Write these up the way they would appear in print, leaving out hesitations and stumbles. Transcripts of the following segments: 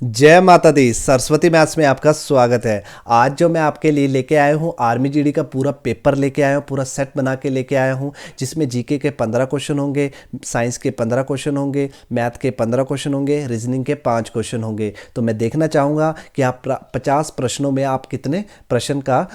जय माता दी। सरस्वती मैथ्स में आपका स्वागत है। आज जो मैं आपके लिए लेके आया हूँ आर्मी जीडी का पूरा पेपर लेके आया हूँ, पूरा सेट बना के लेके आया हूँ, जिसमें जीके के 15 क्वेश्चन होंगे, साइंस के 15 क्वेश्चन होंगे, मैथ के 15 क्वेश्चन होंगे, रीजनिंग के 5 क्वेश्चन होंगे। तो मैं देखना चाहूँगा कि आप 50 प्रश्नों में आप कितने प्रश्न का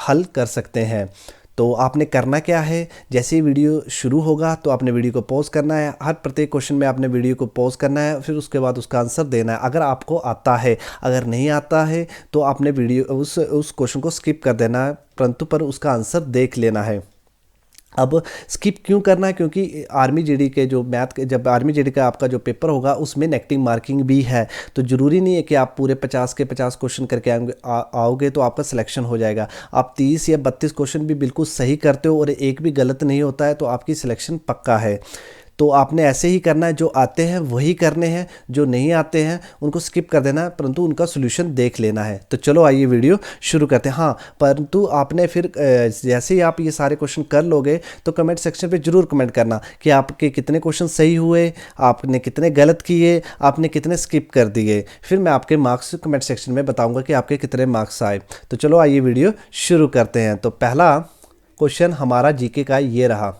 हल कर सकते हैं। तो आपने करना क्या है, जैसे ही वीडियो शुरू होगा तो आपने वीडियो को पॉज करना है। हर प्रत्येक क्वेश्चन में आपने वीडियो को पॉज करना है, फिर उसके बाद उसका आंसर देना है अगर आपको आता है। अगर नहीं आता है तो आपने वीडियो उस क्वेश्चन को स्किप कर देना है, परंतु पर उसका आंसर देख लेना है। अब स्किप क्यों करना है, क्योंकि आर्मी जीडी के जो मैथ के जब आर्मी जीडी का आपका जो पेपर होगा उसमें नेगेटिव मार्किंग भी है। तो ज़रूरी नहीं है कि आप पूरे 50 के 50 क्वेश्चन करके आओगे तो आपका सिलेक्शन हो जाएगा। आप 30 या 32 क्वेश्चन भी बिल्कुल सही करते हो और एक भी गलत नहीं होता है तो आपकी सिलेक्शन पक्का है। तो आपने ऐसे ही करना है, जो आते हैं वही करने हैं, जो नहीं आते हैं उनको स्किप कर देना है, परंतु उनका सोल्यूशन देख लेना है। तो चलो आइए वीडियो शुरू करते हैं। हाँ, परंतु आपने फिर जैसे ही आप ये सारे क्वेश्चन कर लोगे तो कमेंट सेक्शन पे ज़रूर कमेंट करना कि आपके कितने क्वेश्चन सही हुए, आपने कितने गलत किए, आपने कितने स्किप कर दिए। फिर मैं आपके मार्क्स कमेंट सेक्शन में बताऊँगा कि आपके कितने मार्क्स आए। तो चलो आइए वीडियो शुरू करते हैं। तो पहला क्वेश्चन हमारा जीके का ये रहा।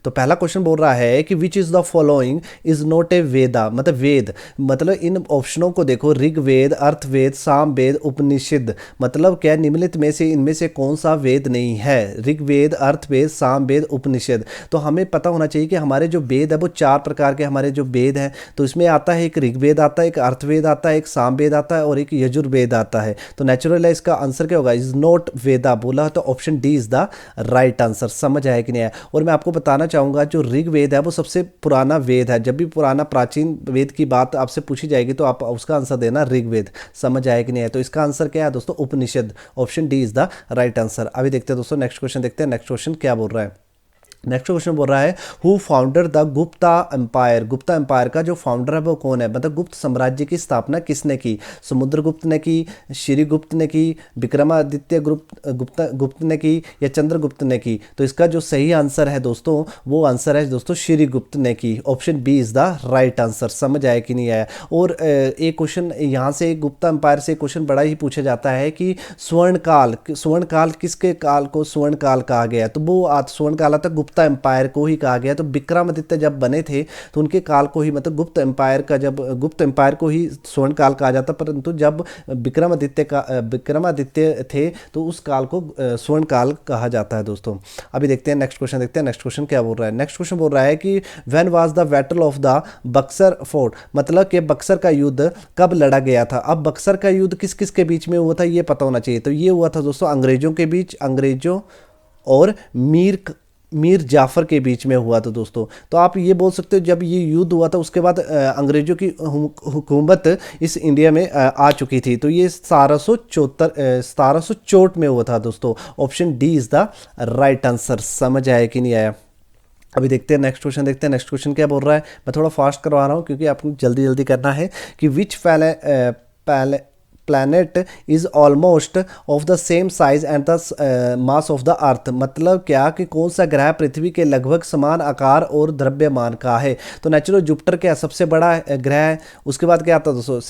तो पहला क्वेश्चन बोल रहा है कि which is the following is not a Veda, मतलब वेद, मतलब इन ऑप्शनों को देखो, ऋग्वेद, अर्थवेद, सामवेद, उपनिषद, मतलब क्या निम्नलिखित में से इनमें से कौन सा वेद नहीं है। ऋग्वेद, अर्थवेद, सामवेद, उपनिषद। तो हमें पता होना चाहिए कि हमारे जो वेद है वो 4 प्रकार के हमारे जो वेद हैं। तो इसमें आता है एक ऋग्वेद आता है, एक अर्थवेद आता है, एक सामवेद आता है और एक यजुर्वेद आता है। तो नेचुरल है, इसका आंसर क्या होगा, इज नॉट वेदा बोला तो option D is the right answer. समझ आया कि नहीं आया। और मैं आपको बताना चाहूंगा जो ऋग्वेद है वो सबसे पुराना वेद है। जब भी पुराना प्राचीन वेद की बात आपसे पूछी जाएगी तो आप उसका आंसर देना ऋग्वेद। समझ आया कि नहीं है। तो इसका आंसर क्या है दोस्तों, Upanishad. Option D is the right answer. अभी देखते हैं दोस्तों, नेक्स्ट क्वेश्चन देखते हैं। नेक्स्ट क्वेश्चन क्या बोल रहा है। नेक्स्ट क्वेश्चन बोल रहा है who founder the Gupta empire. Gupta empire का जो फाउंडर है वो कौन है, मतलब गुप्त साम्राज्य की स्थापना किसने की। समुद्रगुप्त ने की, श्रीगुप्त ने की, विक्रमादित्य गुप्त ने की या चंद्रगुप्त ने की। तो इसका जो सही आंसर है दोस्तों वो आंसर है दोस्तों श्रीगुप्त ने की। Option B is the right answer. समझ आया कि नहीं आया। और एक क्वेश्चन यहाँ से गुप्ता एम्पायर से क्वेश्चन बड़ा ही पूछा जाता है कि स्वर्णकाल किसके काल को स्वर्णकाल कहा गया। तो वो स्वर्णकाल तक गुप्ता एम्पायर को ही कहा गया। तो विक्रमादित्य जब बने थे तो उनके काल को ही, मतलब गुप्त एम्पायर को ही स्वर्ण काल कहा जाता, परंतु जब विक्रमादित्य थे तो उस काल को स्वर्ण काल कहा जाता है दोस्तों। अभी देखते हैं नेक्स्ट क्वेश्चन देखते हैं। नेक्स्ट क्वेश्चन क्या बोल रहा है। नेक्स्ट क्वेश्चन बोल रहा है कि when was the battle of the Buxar fort, मतलब कि बक्सर का युद्ध कब लड़ा गया था। अब बक्सर का युद्ध किस किस के बीच में हुआ था ये पता होना चाहिए। तो ये हुआ था दोस्तों अंग्रेजों के बीच, अंग्रेजों और मीर जाफर के बीच में हुआ था दोस्तों। तो आप ये बोल सकते हो जब ये युद्ध हुआ था उसके बाद अंग्रेजों की हुकूमत इस इंडिया में आ चुकी थी। तो ये 1764 में हुआ था दोस्तों। Option D is the right answer. समझ आया कि नहीं आया। अभी देखते हैं नेक्स्ट क्वेश्चन देखते हैं। नेक्स्ट क्वेश्चन क्या बोल रहा है। मैं थोड़ा फास्ट करवा रहा हूँ क्योंकि आपको जल्दी जल्दी करना है कि विच planet is almost of the same size and the mass of the earth, मतलब क्या कि कौन सा ग्रह पृथ्वी के लगभग समान आकार और द्रव्यमान का है। तो नेचुरल जुपिटर क्या सबसे बड़ा ग्रह है। उसके बाद क्या आता है दोस्तों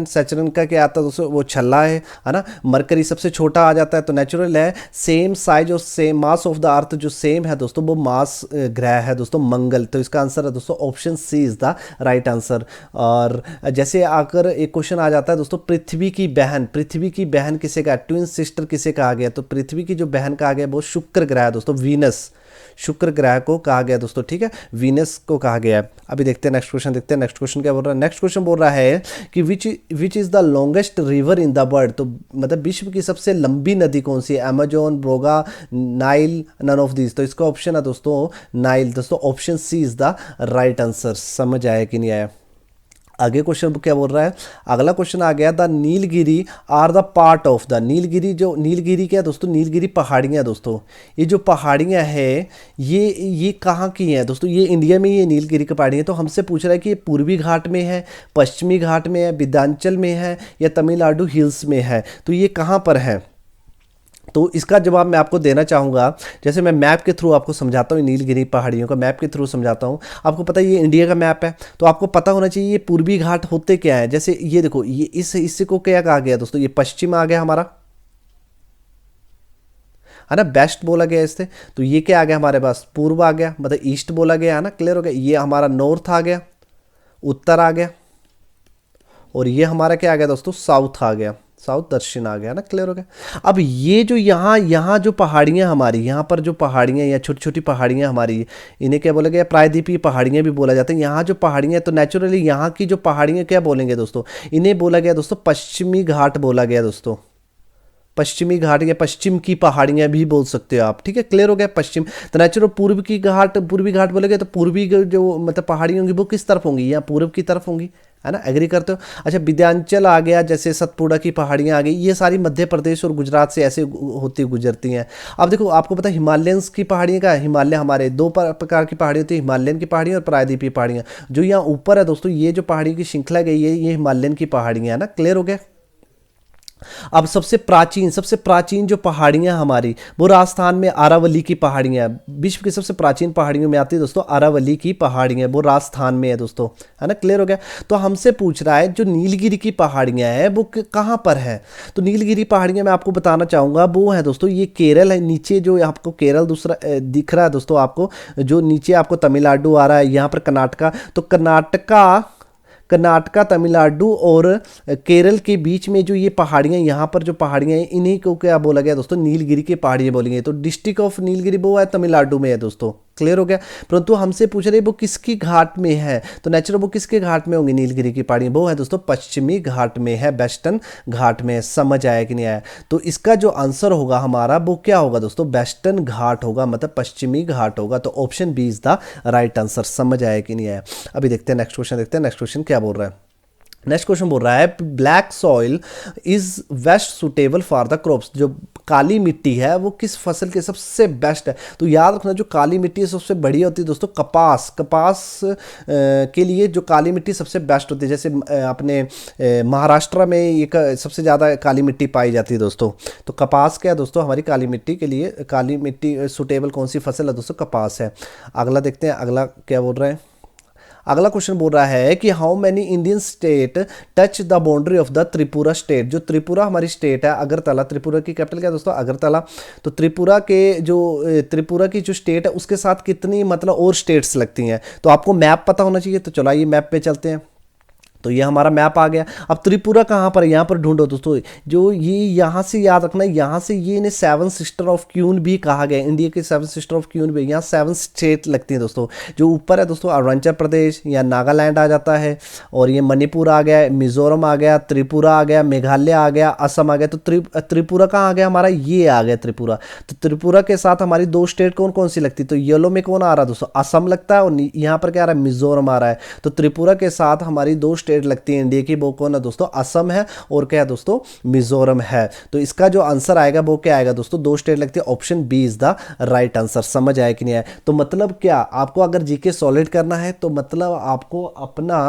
सैचरन का क्या आता है दोस्तों, वो छल्ला है ना। मरकरी सबसे छोटा आ जाता है। तो नेचुरल है सेम साइज और same mass of the earth जो सेम है दोस्तों वो मास ग्रह है दोस्तों मंगल। तो इसका आंसर है दोस्तों option C is the right answer. और जैसे आकर एक क्वेश्चन आ जाता है दोस्तों पृथ्वी की बहन किसे कहा, ट्विन सिस्टर किसे कहा गया। तो पृथ्वी की जो बहन कहा गया वो शुक्र ग्रह है दोस्तों, वीनस। शुक्र ग्रह को कहा गया दोस्तों, ठीक है, वीनस को कहा गया है। अभी देखते हैं नेक्स्ट क्वेश्चन देखते हैं। नेक्स्ट क्वेश्चन क्या बोल रहा है। नेक्स्ट क्वेश्चन बोल रहा है कि which is the longest river in the world. तो मतलब विश्व की सबसे लंबी नदी कौन सी है, अमेजोन, ब्रोगा, नाइल, नन ऑफ दिस। तो इसका ऑप्शन है दोस्तों नाइल दोस्तों। Option C is the right answer. समझ आया कि नहीं आया। आगे क्वेश्चन क्या बोल रहा है। अगला क्वेश्चन आ गया the Nilgiri are the part of the. Nilgiri क्या दोस्तों, नीलगिरी पहाड़ियाँ दोस्तों। ये जो पहाड़ियाँ हैं ये कहाँ की हैं दोस्तों, ये इंडिया में ही है नीलगिरी की पहाड़ियाँ। तो हमसे पूछ रहा है कि ये पूर्वी घाट में है, पश्चिमी घाट में है, विंध्याचल में है या तमिलनाडु हिल्स में है। तो ये कहाँ पर है। तो इसका जवाब मैं आपको देना चाहूँगा, जैसे मैं मैप के थ्रू आपको समझाता हूँ, नीलगिरी पहाड़ियों का मैप के थ्रू समझाता हूँ। आपको पता है ये इंडिया का मैप है, तो आपको पता होना चाहिए ये पूर्वी घाट होते क्या है। जैसे ये देखो, ये इस हिस्से को क्या कहा गया दोस्तों, ये पश्चिम आ गया हमारा, है ना, बेस्ट बोला गया इससे। तो ये क्या आ गया हमारे पास, पूर्व आ गया, मतलब ईस्ट बोला गया, है ना, क्लियर हो गया। ये हमारा नॉर्थ आ गया, उत्तर आ गया, और ये हमारा क्या आ गया दोस्तों, साउथ आ गया, साउथ दक्षिण आ गया ना, क्लियर हो गया। अब ये जो यहाँ यहाँ जो पहाड़ियाँ हमारी, यहाँ पर जो पहाड़ियाँ या छोटी छोटी पहाड़ियाँ हमारी, इन्हें क्या बोला गया, प्रायद्वीपीय पहाड़ियाँ भी बोला जाता है। यहाँ जो पहाड़ियाँ, तो नेचुरली यहाँ की जो पहाड़ियाँ क्या बोलेंगे दोस्तों, इन्हें बोला गया दोस्तों पश्चिमी घाट बोला गया दोस्तों, पश्चिमी घाट या पश्चिम की पहाड़ियां भी बोल सकते हो आप, ठीक है, क्लियर हो गया। पश्चिम तो नेचुरल पूर्व की घाट, पूर्वी घाट बोलेगे तो पूर्वी जो मतलब पहाड़ी होंगी वो किस तरफ होंगी, या पूर्व की तरफ होंगी, है ना, एग्री करते हो। अच्छा, विंध्याचल आ गया, जैसे सतपुड़ा की पहाड़ियां आ गई, ये सारी मध्य प्रदेश और गुजरात से ऐसे होती गुजरती हैं। अब देखो आपको पता है हिमालयंस की पहाड़ियाँ का, हिमालय हमारे दो प्रकार की पहाड़ी होती है, हिमालयन की पहाड़ियाँ और प्रायद्वीपीय पहाड़ियाँ। जो यहाँ ऊपर है दोस्तों, ये जो पहाड़ी की श्रृंखला गई है, ये हिमालयन की पहाड़ियाँ है ना, क्लियर हो गया। अब सबसे प्राचीन जो पहाड़ियां हमारी, वो राजस्थान में अरावली की पहाड़ियां, विश्व की सबसे प्राचीन पहाड़ियों में आती है दोस्तों अरावली की पहाड़ियां, वो राजस्थान में है दोस्तों, है ना, क्लियर हो गया। तो हमसे पूछ रहा है जो नीलगिरी की पहाड़ियां हैं वो कहाँ पर है। तो नीलगिरी पहाड़ियां मैं आपको बताना चाहूँगा, वो है दोस्तों, ये केरल है, नीचे जो आपको केरल दूसरा दिख रहा है दोस्तों, आपको जो नीचे आपको तमिलनाडु आ रहा है, यहाँ पर कर्नाटका, तो कर्नाटका, तमिलनाडु और केरल के बीच में जो ये पहाड़ियाँ, यहाँ पर जो पहाड़ियाँ हैं, इन्हीं को क्या बोला गया दोस्तों, नीलगिरी की पहाड़ियाँ बोलेंगे। तो डिस्ट्रिक्ट ऑफ नीलगिरी वो है तमिलनाडु में है दोस्तों, क्लियर हो गया। परंतु हमसे पूछ रहे वो किसकी घाट में है, तो नेचुरल वो किसके घाट में होंगी नीलगिरी की पहाड़ियाँ, वो है दोस्तों पश्चिमी घाट में है, वेस्टर्न घाट में है। समझ आया कि नहीं आया। तो इसका जो आंसर होगा हमारा वो क्या होगा दोस्तों, वेस्टर्न घाट होगा, मतलब पश्चिमी घाट होगा। तो option B is the right answer. समझ आया कि नहीं आया। अभी देखते हैं नेक्स्ट क्वेश्चन, देखते हैं नेक्स्ट क्वेश्चन क्या बोल रहा है। नेक्स्ट क्वेश्चन बोल रहा है black soil is best suitable for the crops. जो काली मिट्टी है वो किस फसल के सबसे बेस्ट है। तो याद रखना जो काली मिट्टी सबसे बढ़िया होती है दोस्तों कपास के लिए जो काली मिट्टी सबसे बेस्ट होती है। जैसे अपने महाराष्ट्र में एक सबसे ज़्यादा काली मिट्टी पाई जाती है दोस्तों। तो कपास क्या है दोस्तों हमारी काली मिट्टी के लिए, काली मिट्टी सुटेबल कौन सी फसल है दोस्तों, कपास है। अगला देखते हैं, अगला क्या बोल रहे हैं। अगला क्वेश्चन बोल रहा है कि how many Indian state touch the boundary of the Tripura state. जो त्रिपुरा हमारी स्टेट है, अगरतला, त्रिपुरा की कैपिटल क्या है दोस्तों, अगरतला। तो त्रिपुरा की जो स्टेट है उसके साथ कितनी मतलब और स्टेट्स लगती हैं। तो आपको मैप पता होना चाहिए। तो चलो आइए मैप पे चलते हैं। तो ये हमारा मैप आ गया। अब त्रिपुरा कहाँ पर है, यहाँ पर ढूंढो दोस्तों। जो ये यहाँ से याद रखना, यहाँ से ये इन्हें सेवन सिस्टर ऑफ क्यून भी कहा गया। इंडिया के सेवन सिस्टर ऑफ क्यून भी, यहाँ 7 स्टेट लगती हैं दोस्तों। जो ऊपर है दोस्तों अरुणाचल प्रदेश या नागालैंड आ जाता है, और ये मणिपुर आ गया, मिजोरम आ गया, त्रिपुरा आ गया, मेघालय आ गया, असम आ गया। तो त्रिपुरा कहाँ आ गया हमारा, ये आ गया त्रिपुरा। तो त्रिपुरा के साथ हमारी 2 स्टेट कौन कौन सी लगती है। तो येलो में कौन आ रहा है दोस्तों, असम लगता है, और यहाँ पर क्या आ रहा है, मिजोरम आ रहा है। तो त्रिपुरा के साथ हमारी 2 स्टेट लगती है इंडिया की, वो कौन है दोस्तों, असम है, और क्या है दोस्तों, मिजोरम है। तो इसका जो आंसर आएगा वो क्या आएगा दोस्तों, 2 स्टेट लगती है। Option B is the right answer. समझ आया कि नहीं आया। तो मतलब क्या, आपको अगर जीके सॉलिड करना है तो मतलब आपको अपना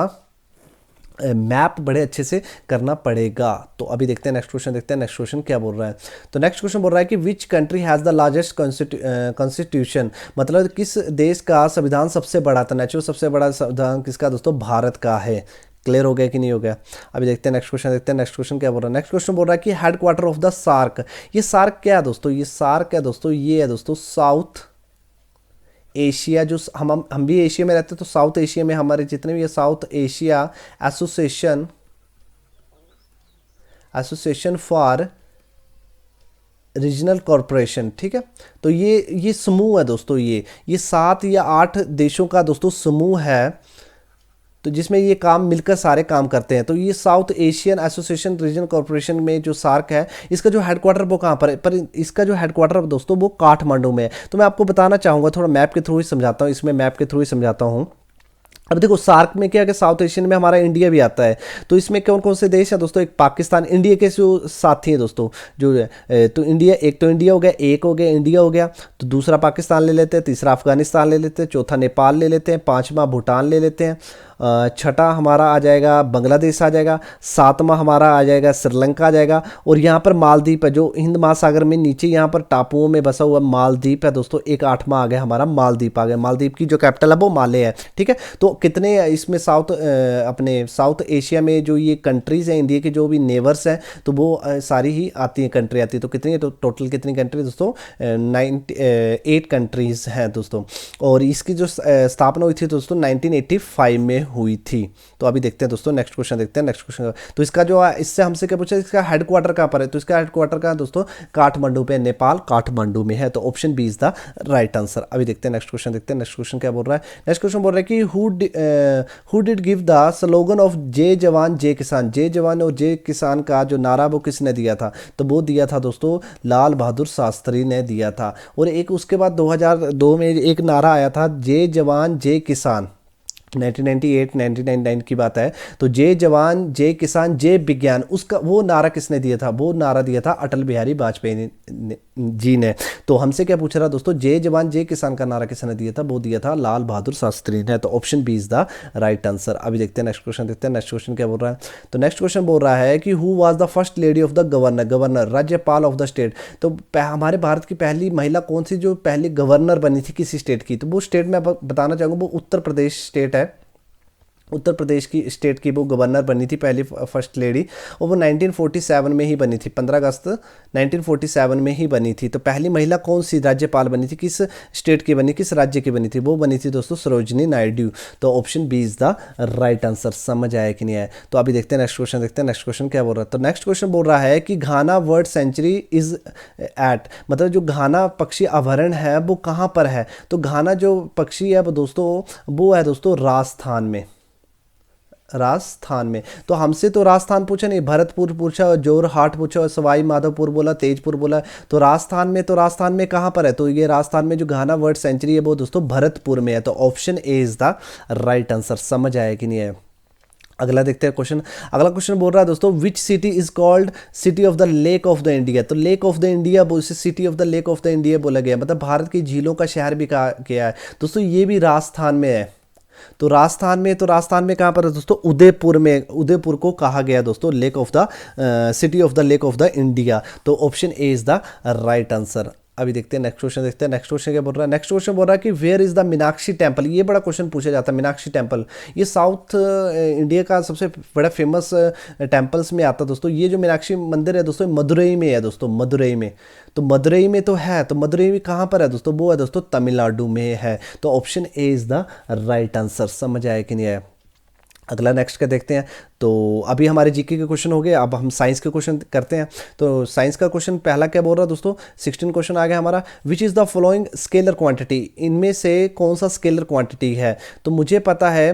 मैप बड़े अच्छे से करना पड़ेगा। तो अभी देखते हैं नेक्स्ट क्वेश्चन, देखते हैं नेक्स्ट क्वेश्चन क्या बोल रहा है। तो नेक्स्ट क्वेश्चन बोल रहा है कि which country has the largest constitution. मतलब किस देश का संविधान सबसे बड़ा था। नेचुरल सबसे बड़ा संविधान किसका दोस्तों, भारत का है। क्लियर हो गया कि नहीं हो गया। अभी देखते हैं नेक्स्ट क्वेश्चन, देखते हैं नेक्स्ट क्वेश्चन क्या बोल रहा है। नेक्स्ट क्वेश्चन बोल रहा है कि हेडक्वार्टर ऑफ द सार्क। ये सार्क क्या है दोस्तों, ये सार्क है दोस्तों, ये है दोस्तों साउथ एशिया। जो हम भी एशिया में रहते हैं, तो साउथ एशिया में हमारे जितने भी south Asia association for regional corporation, ठीक है। तो ये समूह है दोस्तों, ये 7 या 8 देशों का दोस्तों समूह है, तो जिसमें ये काम मिलकर सारे काम करते हैं। तो ये south Asian association regional corporation में जो सार्क है, इसका जो हेडक्वार्टर वो कहाँ पर है, पर इसका जो हेडक्वार्टर दोस्तों वो काठमांडू में है। तो मैं आपको बताना चाहूँगा, थोड़ा मैप के थ्रू ही समझाता हूँ, इसमें मैप के थ्रू ही समझाता हूँ। अब देखो सार्क में क्या है कि साउथ एशियन में हमारा इंडिया भी आता है। तो इसमें कौन कौन से देश हैं दोस्तों? एक पाकिस्तान, इंडिया के जो साथी हैं दोस्तों जो तो इंडिया, एक तो इंडिया हो गया, एक हो गया इंडिया हो गया, तो दूसरा पाकिस्तान ले लेते हैं, तीसरा अफगानिस्तान ले लेते हैं, चौथा नेपाल ले लेते हैं, पांचवा भूटान ले लेते हैं, छठा हमारा आ जाएगा बांग्लादेश आ जाएगा, सातवां हमारा आ जाएगा श्रीलंका आ जाएगा, और यहाँ पर मालदीप है जो हिंद महासागर में नीचे यहाँ पर टापुओं में बसा हुआ मालदीप है दोस्तों। एक आठवां आ गया हमारा मालदीप आ गया। मालदीप की जो कैपिटल है वो माले है, ठीक है। तो कितने इसमें अपने साउथ एशिया में जो ये कंट्रीज़ हैं इंडिया के जो भी नेबर्स हैं, तो वो सारी ही आती हैं, कंट्री आती है। तो कितनी है, तो टोटल कितनी कंट्री दोस्तों? 8 कंट्रीज़ हैं दोस्तों। और इसकी जो स्थापना हुई थी दोस्तों 1985 में हुई थी। तो अभी देखते हैं दोस्तों, नेक्स्ट क्वेश्चन देखते हैं। नेक्स्ट क्वेश्चन, तो इसका जो इससे हमसे क्या पूछा, इसका हेडक्वार्टर कहाँ पर है? तो इसका हेडक्वार्टर कहाँ है दोस्तों? काठमांडू पे, नेपाल काठमांडू में है। तो option B is the right answer. अभी देखते हैं नेक्स्ट क्वेश्चन देखते हैं। नेक्स्ट क्वेश्चन क्या बोल रहा है? नेक्स्ट क्वेश्चन बोल रहा है कि who did give the slogan of जय जवान जय किसान? जय जवान और जय किसान का जो नारा वो किसने दिया था? तो वो दिया था दोस्तों लाल बहादुर शास्त्री ने दिया था। और एक उसके बाद 2002 में एक नारा आया था जय जवान जय किसान, 1998-1999 की बात है। तो जय जवान जय किसान जय विज्ञान, उसका वो नारा किसने दिया था? वो नारा दिया था अटल बिहारी वाजपेयी जी ने। तो हमसे क्या पूछ रहा दोस्तों, जय जवान जय किसान का नारा किसने दिया था? वो दिया था लाल बहादुर शास्त्री ने। तो option B is the right answer. अभी देखते हैं नेक्स्ट क्वेश्चन देखते हैं। नेक्स्ट क्वेश्चन क्या बोल रहा है? तो नेक्स्ट क्वेश्चन बोल रहा है कि who was the first lady of the governor? Governor, राज्यपाल ऑफ द स्टेट। तो हमारे भारत की पहली महिला कौन सी जो पहली गवर्नर बनी थी किसी स्टेट की? तो वो स्टेट मैं बताना चाहूँगा, वो उत्तर प्रदेश स्टेट है। उत्तर प्रदेश की स्टेट की वो गवर्नर बनी थी पहली फर्स्ट लेडी, और वो 1947 में ही बनी थी, 15 अगस्त 1947 में ही बनी थी। तो पहली महिला कौन सी राज्यपाल बनी थी, किस स्टेट की बनी, किस राज्य की बनी थी? वो बनी थी दोस्तों सरोजनी नायडू। तो option B is the right answer. समझ आया कि नहीं आया? तो अभी देखते हैं नेक्स्ट क्वेश्चन देखते हैं। नेक्स्ट क्वेश्चन क्या बोल रहा है? तो नेक्स्ट क्वेश्चन बोल रहा है कि घाना वर्ड सेंचुरी इज एट, मतलब जो घाना पक्षी अभ्यारण्य है वो कहाँ पर है? तो घाना जो पक्षी है वो दोस्तों, वो है दोस्तों राजस्थान में, राजस्थान में। तो हमसे तो राजस्थान पूछा नहीं, भरतपुर पूछा, जोरहाट पूछा, सवाई माधोपुर बोला, तेजपुर बोला। तो राजस्थान में, तो राजस्थान में कहाँ पर है? तो ये राजस्थान में जो घाना वर्ड सेंचुरी है वो दोस्तों भरतपुर में है। तो option A is the right answer. समझ आया कि नहीं है? अगला देखते हैं क्वेश्चन। अगला क्वेश्चन बोल रहा है दोस्तों which city is called city of the lake of the India? तो लेक ऑफ द इंडिया, उसे city of the lake of the India बोला गया, मतलब भारत की झीलों का शहर भी कहा गया है दोस्तों। ये भी राजस्थान में है। तो राजस्थान में, तो राजस्थान में कहाँ पर है दोस्तों? उदयपुर में। उदयपुर को कहा गया दोस्तों lake of the city of the lake of the India. तो option A is the right answer. अभी देखते हैं नेक्स्ट क्वेश्चन देखते हैं। नेक्स्ट क्वेश्चन क्या बोल रहा है? नेक्स्ट क्वेश्चन बोल रहा है कि where is the Meenakshi temple? ये बड़ा क्वेश्चन पूछा जाता है। मीनाक्षी टेम्पल ये साउथ इंडिया का सबसे बड़ा फेमस टेम्पल्स में आता है दोस्तों। ये जो मीनाक्षी मंदिर है दोस्तों मदुरई में है दोस्तों, मदुरई में। तो मदुरई में तो है, तो मदुरई में कहाँ पर है दोस्तों? वो है दोस्तों तमिलनाडु में है। तो option A is the right answer. समझ आया कि नहीं आया? अगला नेक्स्ट का देखते हैं। तो अभी हमारे जीके के क्वेश्चन हो गए, अब हम साइंस के क्वेश्चन करते हैं। तो साइंस का क्वेश्चन पहला क्या बोल रहा है दोस्तों? 16 क्वेश्चन आ गया हमारा। Which is the following scalar quantity? इनमें से कौन सा स्केलर क्वांटिटी है? तो मुझे पता है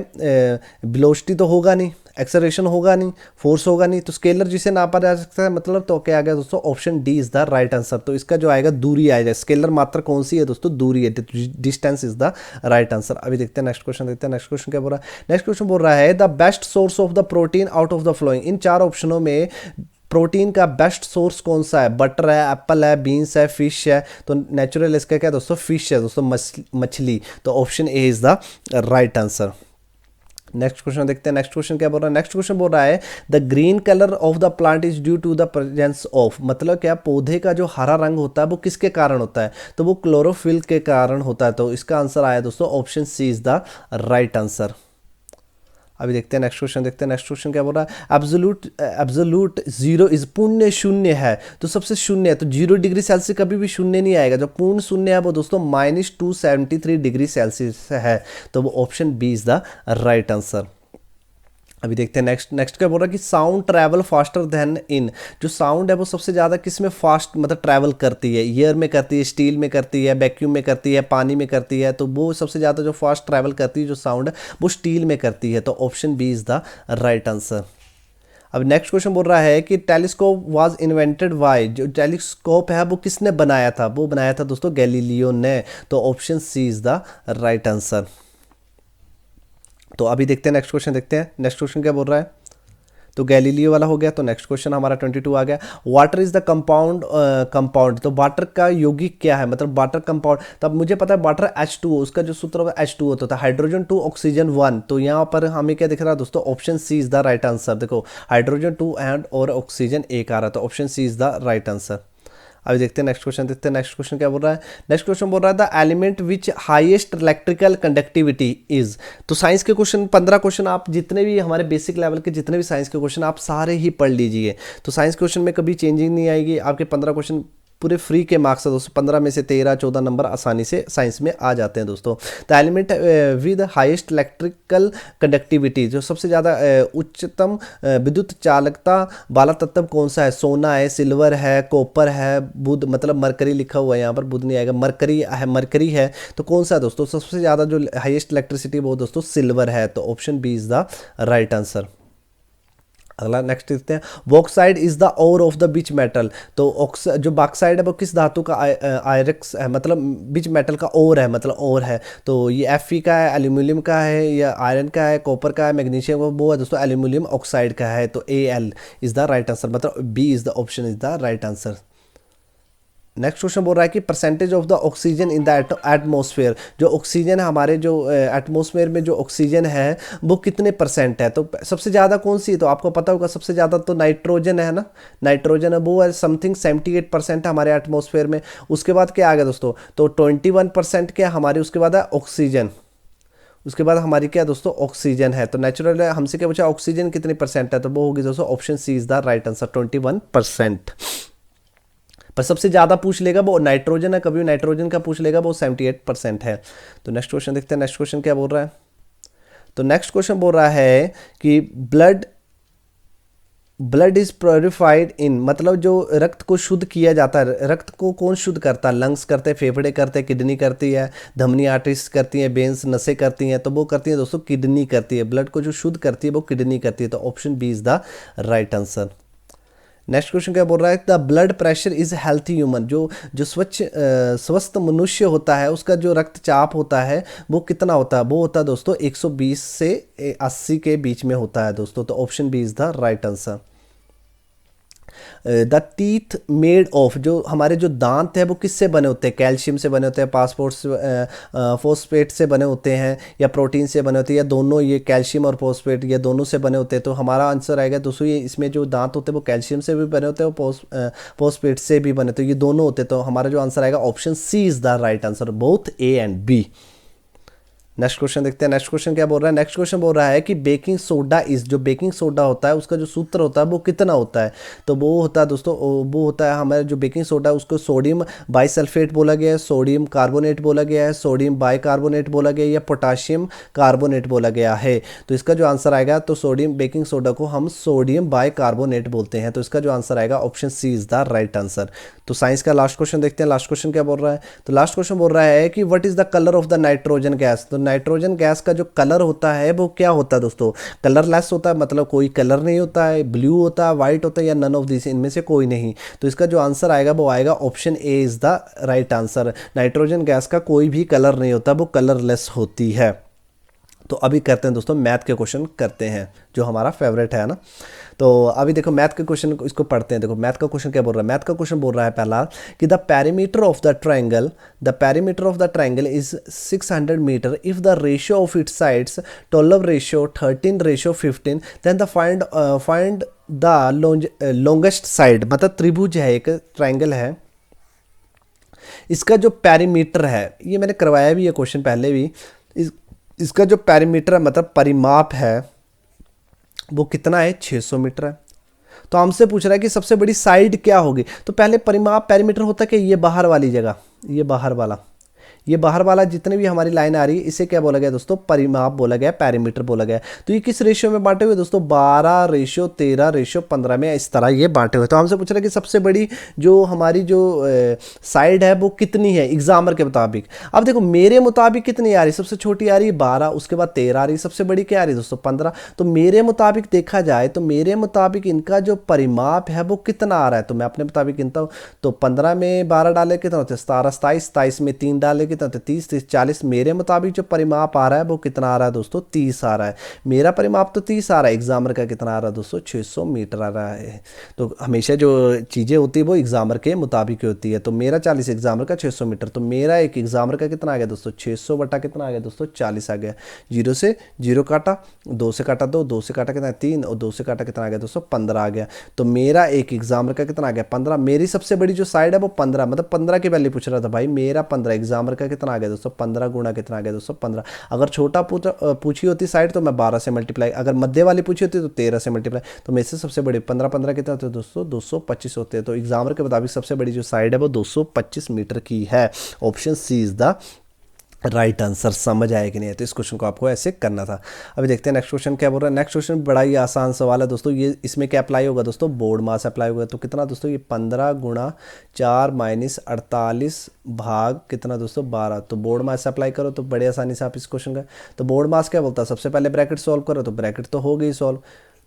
वेलोसिटी तो होगा नहीं, एक्सेलरेशन होगा नहीं, फोर्स होगा नहीं, तो स्केलर जिसे नापा जा सकता है, मतलब तो क्या आ गया दोस्तों? Option D is the right answer. तो इसका जो आएगा दूरी आएगा। स्केलर मात्रा कौन सी है दोस्तों? दूरी है, distance is the right answer. अभी देखते हैं नेक्स्ट क्वेश्चन देखते हैं। नेक्स्ट क्वेश्चन क्या बोल रहा है? नेक्स्ट क्वेश्चन बोल रहा है the best source of the protein out of the following. इन चार ऑप्शनों में प्रोटीन का बेस्ट सोर्स कौन सा है? बटर है, एप्पल है, बीन्स है, फिश है। तो नेचुरल इसका क्या है दोस्तों? फिश है दोस्तों, मछली। तो option A is the right answer. Next question देखते हैं। नेक्स्ट क्वेश्चन क्या बोल रहा है? नेक्स्ट क्वेश्चन बोल रहा है the green colour of the plant is due to the presence of, मतलब क्या पौधे का जो हरा रंग होता है वो किसके कारण होता है? तो वो क्लोरोफिल के कारण होता है। तो इसका आंसर आया दोस्तों option C is the right answer. अभी देखते हैं नेक्स्ट क्वेश्चन देखते हैं। नेक्स्ट क्वेश्चन क्या बोल रहा है? एब्सोल्यूट जीरो इज, पूर्ण शून्य है तो सबसे शून्य है, तो 0 डिग्री सेल्सियस कभी भी शून्य नहीं आएगा। जो पूर्ण शून्य है वो दोस्तों -273 डिग्री सेल्सियस है। तो वो option B is the right answer. अभी देखते हैं नेक्स्ट क्या बोल रहा है कि sound travel faster than in, जो साउंड है वो सबसे ज़्यादा किस में फास्ट मतलब ट्रैवल करती है? एयर में करती है, स्टील में करती है, वैक्यूम में करती है, पानी में करती है। तो वो सबसे ज़्यादा जो फास्ट ट्रैवल करती है जो साउंड है वो स्टील में करती है। तो option B is the right answer. अब नेक्स्ट क्वेश्चन बोल रहा है कि टेलीस्कोप वाज इन्वेंटेड बाय, जो टेलीस्कोप है वो किसने बनाया था? वो बनाया था दोस्तों गैलीलियो ने। तो option C is the right answer. तो अभी देखते हैं नेक्स्ट क्वेश्चन, देखते हैं नेक्स्ट क्वेश्चन क्या बोल रहा है। तो गैलीलियो वाला हो गया। तो नेक्स्ट क्वेश्चन हमारा 22 आ गया। वाटर इज द कंपाउंड, तो वाटर का यौगिक क्या है, मतलब वाटर कंपाउंड। तब मुझे पता है वाटर H2O, उसका जो सूत्र होता है H2O होता है, हाइड्रोजन 2 ऑक्सीजन 1। तो यहाँ पर हमें क्या दिख रहा है दोस्तों, option C is the right answer. देखो हाइड्रोजन 2 एंड और ऑक्सीजन 1 आ रहा है, तो option C is the right answer. अभी देखते हैं नेक्स्ट क्वेश्चन, देखते हैं नेक्स्ट क्वेश्चन क्या बोल रहा है। नेक्स्ट क्वेश्चन बोल रहा है the element which highest electrical conductivity is. तो साइंस के क्वेश्चन 15 क्वेश्चन आप जितने भी हमारे बेसिक लेवल के जितने भी साइंस के क्वेश्चन आप सारे ही पढ़ लीजिए। तो साइंस क्वेश्चन में कभी चेंजिंग नहीं आएगी, आपके 15 क्वेश्चन पूरे फ्री के मार्क्स है दोस्तों। 15 में से 13-14 नंबर आसानी से साइंस में आ जाते हैं दोस्तों। The element with highest electrical conductivity, जो सबसे ज़्यादा उच्चतम विद्युत चालकता वाला तत्व कौन सा है। सोना है, सिल्वर है, कॉपर है, बुध, मतलब मरकरी लिखा हुआ है यहाँ पर, बुध नहीं आएगा, मरकरी है। तो कौन सा है दोस्तों, सबसे ज़्यादा जो हाईएस्ट इलेक्ट्रिसिटी वो दोस्तों सिल्वर है। तो option B is the right answer. अगला नेक्स्ट देखते हैं। Bauxite is the ore of the which metal. तो जो बॉक्साइड है वो किस धातु का आयरक्स है, मतलब बिच मेटल का ओर है, मतलब ओर है। तो ये Fe का है, एल्यूमिनियम का है, या आयरन का है, कॉपर का है, मैग्नीशियम का, वो है दोस्तों एल्यूमिनियम ऑक्साइड का है। तो Al is the right answer, मतलब B is the option is the right answer. Next question बोल रहा है कि percentage of the oxygen in the atmosphere, जो ऑक्सीजन है हमारे जो एटमोसफेयर में जो ऑक्सीजन है वो कितने परसेंट है। तो सबसे ज़्यादा कौन सी है, तो आपको पता होगा सबसे ज़्यादा तो नाइट्रोजन है ना, नाइट्रोजन है, वो है समथिंग 78% है हमारे एटमोसफेयर में। उसके बाद क्या आ गया दोस्तों, तो 21% क्या हमारे, उसके बाद है ऑक्सीजन, उसके बाद हमारी क्या दोस्तों ऑक्सीजन है। तो नेचुरल हमसे क्या पूछा, ऑक्सीजन कितनी परसेंट है, तो वो होगी दोस्तों option C is the right answer, 21%। पर सबसे ज़्यादा पूछ लेगा वो नाइट्रोजन है, कभी नाइट्रोजन का पूछ लेगा वो 78% है। तो नेक्स्ट क्वेश्चन देखते हैं, नेक्स्ट क्वेश्चन क्या बोल रहा है। तो नेक्स्ट क्वेश्चन बोल रहा है कि ब्लड इज प्योरिफाइड इन, मतलब जो रक्त को शुद्ध किया जाता है, रक्त को कौन शुद्ध करता है, लंग्स करते हैं, फेफड़े करते हैं, किडनी करती है, धमनी आर्टरीज करती है, बेन्स नसें करती हैं। तो वो करती है दोस्तों किडनी करती है, ब्लड को जो शुद्ध करती है वो किडनी करती है। तो option B is the right answer. Next question क्या बोल रहा है, the blood pressure is healthy human, जो जो स्वस्थ मनुष्य होता है उसका जो रक्तचाप होता है वो कितना होता है, वो होता है दोस्तों 120 से 80 के बीच में होता है दोस्तों। तो option B is the right answer. The teeth made of, जो हमारे जो दांत है वो किससे बने होते हैं, कैल्शियम से बने होते हैं, फॉस्फेट से बने होते हैं, या प्रोटीन से बने होते हैं, या दोनों, ये कैल्शियम और फॉस्फेट ये दोनों से बने होते हैं। तो हमारा आंसर आएगा दोस्तों ये इसमें जो दांत होते हैं वो कैल्शियम से भी बने होते हैं और फॉस्फेट से भी बने, तो ये दोनों होते हैं। तो हमारा जो आंसर आएगा option C is the right answer, both A and B. Next question देखते हैं, नेक्स्ट क्वेश्चन क्या बोल रहा है। नेक्स्ट क्वेश्चन बोल रहा है कि बेकिंग सोडा इज, जो बेकिंग सोडा होता है उसका जो सूत्र होता है वो कितना होता है। तो वो होता है दोस्तों, वो होता है हमारे जो बेकिंग सोडा है उसको सोडियम बाइसल्फेट बोला गया है, सोडियम कार्बोनेट बोला गया है, सोडियम बाइकार्बोनेट बोला गया है, या पोटाशियम कार्बोनेट बोला गया है। तो इसका जो आंसर आएगा, तो सोडियम बेकिंग सोडा को हम सोडियम बाइकार्बोनेट बोलते हैं। तो इसका जो आंसर आएगा option C is the right answer. तो साइंस का लास्ट क्वेश्चन देखते हैं, लास्ट क्वेश्चन क्या बोल रहा है। तो लास्ट क्वेश्चन बोल रहा है कि what is the colour of the nitrogen gas. तो नाइट्रोजन गैस का जो कलर होता है वो क्या होता है दोस्तों, कलरलेस होता है, मतलब कोई कलर नहीं होता है, ब्लू होता है, व्हाइट होता है, या नन ऑफ दिस, इनमें से कोई नहीं। तो इसका जो आंसर आएगा वो आएगा option A is the right answer. Nitrogen gas का कोई भी कलर नहीं होता, वो कलरलेस होती है। तो अभी करते हैं दोस्तों मैथ के क्वेश्चन करते हैं, जो हमारा फेवरेट है ना। तो अभी देखो मैथ के क्वेश्चन इसको पढ़ते हैं। देखो मैथ का क्वेश्चन क्या बोल रहा है, मैथ का क्वेश्चन बोल रहा है पहला कि the perimeter of the triangle is 600 metre if the ratio of its sides 12:13:15, then the find the longest side. मतलब त्रिभुज है, एक ट्रायंगल है, इसका जो पैरीमीटर है, ये मैंने करवाया भी है क्वेश्चन पहले भी, इसका जो पैरीमीटर है मतलब परिमाप है वो कितना है, 600 मीटर है। तो हमसे पूछ रहा है कि सबसे बड़ी साइड क्या होगी। तो पहले परिमाप पैरीमीटर होता है कि ये बाहर वाली जगह, ये बाहर वाला जितने भी हमारी लाइन आ रही है इसे क्या बोला गया दोस्तों, परिमाप बोला गया, पैरीमीटर बोला गया। तो ये किस रेशियो में बांटे हुए दोस्तों, 12:13:15 में इस तरह ये बांटे हुए। तो हमसे पूछ रहा है कि सबसे बड़ी जो हमारी जो साइड है वो कितनी है एग्जामर के मुताबिक। अब देखो मेरे मुताबिक कितनी आ रही, सबसे छोटी आ रही है 12, उसके बाद 13 आ रही, सबसे बड़ी क्या आ रही है दोस्तों 15। तो मेरे मुताबिक देखा जाए तो मेरे मुताबिक इनका जो परिमाप है वो कितना आ रहा है। तो मैं अपने मुताबिक गिनता हूँ, तो 15 में 12 डाले कितना होता है 17, 27 में 3 डाले वाले कितना होते हैं 30 30 40। मेरे मुताबिक जो परिमाप आ रहा है वो कितना आ रहा है दोस्तों 30 आ रहा है। मेरा परिमाप तो 30 आ रहा है, एग्जामर का कितना आ रहा है दोस्तों 600 मीटर आ रहा है। तो हमेशा जो चीज़ें होती है वो एग्जामर के मुताबिक ही होती है। तो मेरा 40 एग्जामर का 600 मीटर, तो मेरा एक एग्जामर का कितना आ गया दोस्तों 600 बटा कितना आ गया दोस्तों 40 आ गया। 0 से 0 काटा, 2 से काटा 2, 2 से काटा कितना 3 और 2 से काटा कितना आ गया दोस्तों 15 आ गया। तो मेरा एक एग्जामर का कितना आ गया 15। मेरी सबसे बड़ी जो साइड है वो 15, मतलब 15 की वैल्यू पूछ रहा था भाई। मेरा 15 एग्जामर का कितना आ गया दोस्तों 15 गुणा कितना आ गया दोस्तों 15। अगर छोटा पूछी होती साइड तो मैं 12 से मल्टीप्लाई, अगर मध्य वाली पूछी होती तो 13 से मल्टीप्लाई। तो मेरे से सबसे बड़ी 15 15 कितना होते हैं दोस्तों 225 होते हैं। तो एग्जामर के मुताबिक सबसे बड़ी जो साइड है वो 225 मीटर की है। Option C is the right answer. समझ आया कि नहीं है? तो इस क्वेश्चन को आपको ऐसे करना था। अभी देखते हैं नेक्स्ट क्वेश्चन क्या बोल रहा है। नेक्स्ट क्वेश्चन बड़ा ही आसान सवाल है दोस्तों। ये इसमें क्या अप्लाई होगा दोस्तों बोर्ड मास अप्लाई होगा। तो कितना दोस्तों ये 15 गुणा 4 माइनस 48 भाग कितना दोस्तों 12। तो बोर्ड मास अप्लाई करो तो बड़े आसानी से आप इस क्वेश्चन का। तो बोर्ड मास क्या बोलता है, सबसे पहले ब्रैकेट सॉल्व करो, तो ब्रैकेट तो हो गई सॉल्व,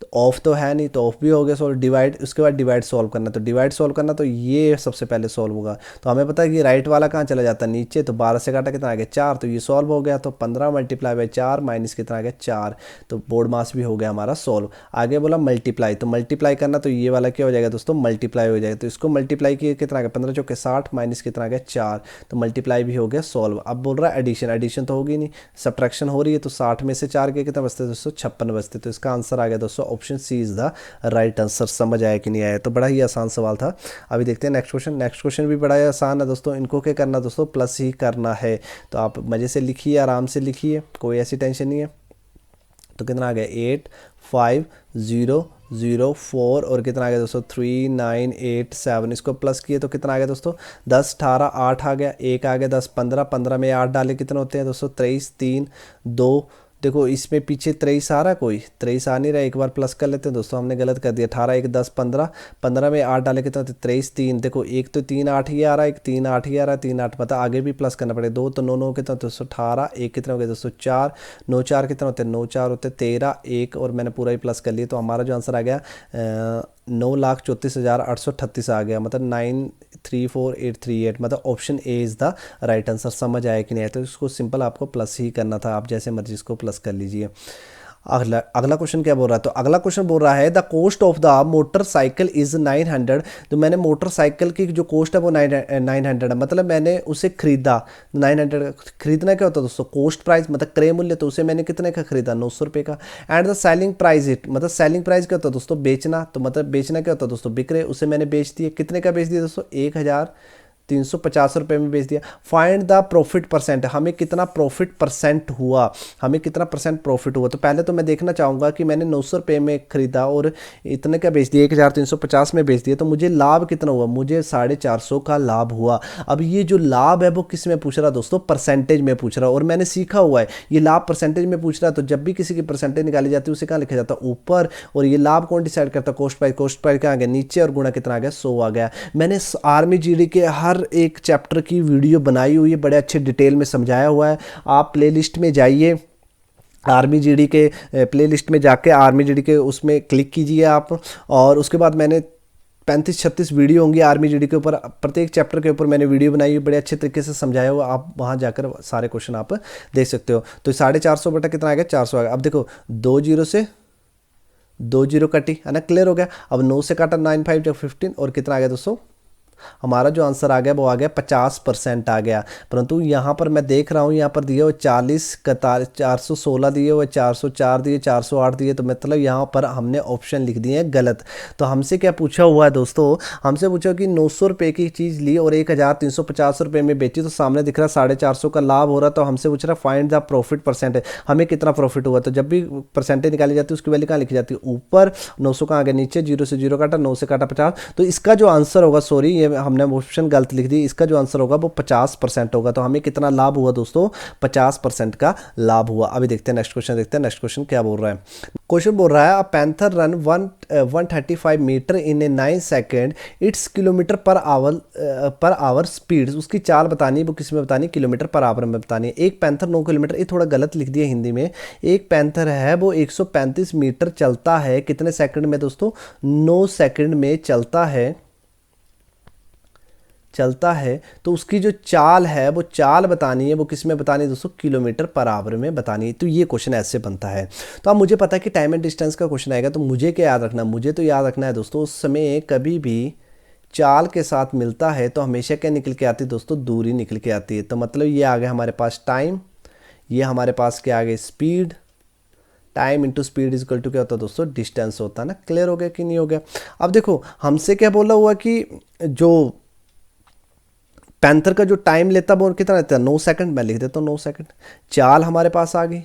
तो ऑफ तो है नहीं तो ऑफ भी हो गया सॉल्व। डिवाइड, उसके बाद डिवाइड सॉल्व करना, तो डिवाइड सॉल्व करना तो ये सबसे पहले सॉल्व होगा। तो हमें पता है कि राइट वाला कहाँ चला जाता है नीचे, तो 12 से काटा कितना आ गया 4, तो ये सॉल्व हो गया। तो 15 मल्टीप्लाई बाई 4 माइनस कितना आ गया 4, तो बोर्ड मास भी हो गया हमारा सॉल्व। आगे बोला मल्टीप्लाई, तो मल्टीप्लाई करना तो ये वाला क्या हो जाएगा दोस्तों मल्टीप्लाई हो जाएगा। तो इसको मल्टीप्लाई किए कितना आ गया 15 चौके 60 माइनस कितना आ गया 4, तो मल्टीप्लाई भी हो गया सॉल्व। अब बोल रहा है एडिशन, एडिशन तो होगी नहीं, सब्ट्रैक्शन हो रही है। तो 60 में से 4 के कितना बचते हैं दोस्तों 56 बचते। तो इसका आंसर आ गया दोस्तों option C is the right answer. समझ आया कि नहीं आया? तो बड़ा ही आसान सवाल था। अभी देखते हैं नेक्स्ट क्वेश्चन। नेक्स्ट क्वेश्चन भी बड़ा ही आसान है दोस्तों। इनको क्या करना दोस्तों प्लस ही करना है। तो आप मज़े से लिखिए, आराम से लिखिए, कोई ऐसी टेंशन नहीं है। तो कितना आ गया 8 5 0 0 4 और कितना आ गया दोस्तों 3 9 8 7। इसको प्लस किए तो कितना आ गया दोस्तों 10 18 8 आ गया, 1 आ गया 10 15 15 में 8 डाले कितने होते हैं दोस्तों 23 3 2। देखो इसमें पीछे 23 आ रहा है, कोई 23 आ नहीं रहा है, एक बार प्लस कर लेते हैं दोस्तों, हमने गलत कर दिया। 18 1 10 15 15 में 8 डाले कितना 23 3। देखो एक तो 3 8 ही आ रहा है, एक 3 8 ही आ रहा है, 3 8 मतलब आगे भी प्लस करना पड़ेगा। 2 तो 9 9 कितना दोस्तों 18, एक कितना हो गया दोस्तों 4 9 4 कितना होते हैं 9 4 होते 13 1 और मैंने पूरा ही प्लस कर लिया। तो हमारा जो आंसर आ गया 9,34,838 आ गया, मतलब 934838, मतलब option A is the right answer. समझ आया कि नहीं आया? तो इसको सिंपल आपको प्लस ही करना था, आप जैसे मर्जी इसको प्लस कर लीजिए। अगला अगला क्वेश्चन क्या बोल रहा है, तो अगला क्वेश्चन बोल रहा है the cost of the motorcycle is 900। तो मैंने मोटरसाइकिल की जो कोस्ट है वो 900 है, मतलब मैंने उसे खरीदा 900। खरीदना क्या होता है दोस्तों कोस्ट प्राइस, मतलब क्रय मूल्य, तो उसे मैंने कितने का खरीदा 900 रुपये का। And the selling price it, मतलब सेलिंग प्राइस क्या होता है दोस्तों बेचना, तो मतलब बेचना क्या होता है दोस्तों बिक्रे, उसे मैंने बेच दिया। कितने का बेच दिया दोस्तों 1350 रुपये में बेच दिया। फाइंड द प्रॉफिट परसेंट, हमें कितना प्रॉफिट परसेंट हुआ, हमें कितना परसेंट प्रॉफिट हुआ। तो पहले तो मैं देखना चाहूँगा कि मैंने 900 रुपये में खरीदा और इतने का बेच दिया 1350 में बेच दिया, तो मुझे लाभ कितना हुआ, मुझे 450 का लाभ हुआ। अब ये जो लाभ है वो किस में पूछ रहा दोस्तों परसेंटेज में पूछ रहा, और मैंने सीखा हुआ है ये लाभ परसेंटेज में पूछ रहा है। तो जब भी किसी की परसेंटेज निकाली जाती है उसे कहाँ लिखा जाता है ऊपर, और ये लाभ कौन डिसाइड करता है कोस्ट प्राइस। कोस्ट प्राइस कहाँ आ गया नीचे, और गुणा कितना आ गया 100 आ गया। मैंने आर्मी जीडी के हर एक चैप्टर की वीडियो बनाई हुई है, बड़े अच्छे डिटेल में समझाया हुआ है। आप प्लेलिस्ट में जाइए, आर्मी जीडी के प्लेलिस्ट में जाके आर्मी जीडी के उसमें क्लिक कीजिए आप, और उसके बाद मैंने 35-36 वीडियो होंगी आर्मी जीडी के ऊपर, प्रत्येक चैप्टर के ऊपर मैंने वीडियो बनाई हुई, बड़े अच्छे तरीके से समझाया हुआ। आप वहाँ जाकर सारे क्वेश्चन आप देख सकते हो। तो 450 बटा कितना आ गया 400 आ गया। अब देखो 2 जीरो से 2 जीरो कटी है ना, क्लियर हो गया। अब 9 से काटा 9 5 जब 15 और कितना आ गया दोस्तों, हमारा जो आंसर आ गया वो आ गया 50% आ गया। परंतु यहाँ पर मैं देख रहा हूँ यहाँ पर दिए हुए 40 416 दिए हुए, 404 दिए, 408 दिए, तो मतलब यहाँ पर हमने ऑप्शन लिख दिए हैं गलत। तो हमसे क्या पूछा हुआ है दोस्तों, हमसे पूछा कि 900 रुपये की चीज़ ली और 1350 रुपये में बेची, तो सामने दिख रहा 450 का लाभ हो रहा। तो हमसे पूछ रहा फाइंड द प्रॉफिट परसेंटेज, हमें कितना प्रॉफिट हुआ। तो जब भी परसेंटेज निकाली जाती है उसकी वैल्यू कहाँ लिखी जाती है ऊपर, 900 कहाँ आ गया नीचे, 0 से 0 काटा, 9 से काटा 50। तो इसका जो आंसर होगा, सॉरी ये हमने ऑप्शन गलत लिख दी, इसका जो आंसर होगा वो 50% होगा। तो हमें कितना लाभ हुआ दोस्तों 50% का लाभ हुआ। अभी देखते हैं नेक्स्ट क्वेश्चन, देखते हैं नेक्स्ट क्वेश्चन क्या बोल रहा है। क्वेश्चन बोल रहा है a panther run 135 meter in a 9 second, its kilometer per hour speed, उसकी चाल बतानी है, वो किस में बतानी है किलोमीटर पर आवर में बतानी है। एक पैंथर 9 किलोमीटर, ये थोड़ा गलत लिख दिया हिंदी में। एक पैंथर है वो 135 मीटर चलता है, कितने सेकंड में दोस्तों 9 सेकंड में चलता है, चलता है तो उसकी जो चाल है वो चाल बतानी है, वो किस में बतानी है दोस्तों, किलोमीटर पर आवर में बतानी है। तो ये क्वेश्चन ऐसे बनता है। तो अब मुझे पता है कि टाइम एंड डिस्टेंस का क्वेश्चन आएगा, तो मुझे क्या याद रखना है, मुझे तो याद रखना है दोस्तों उस समय कभी भी चाल के साथ मिलता है तो हमेशा क्या निकल के आती है दोस्तों, दूरी निकल के आती है। तो मतलब ये आ गया हमारे पास टाइम, ये हमारे पास क्या आ गया speed, time into speed is equal to क्या होता है दोस्तों, डिस्टेंस होता है ना। क्लियर हो गया कि नहीं हो गया। अब देखो हमसे क्या बोला हुआ कि जो पैंथर का जो टाइम लेता है वो कितना रहता है, 9 सेकंड। मैं लिख देता हूँ 9 सेकंड। चाल हमारे पास आ गई,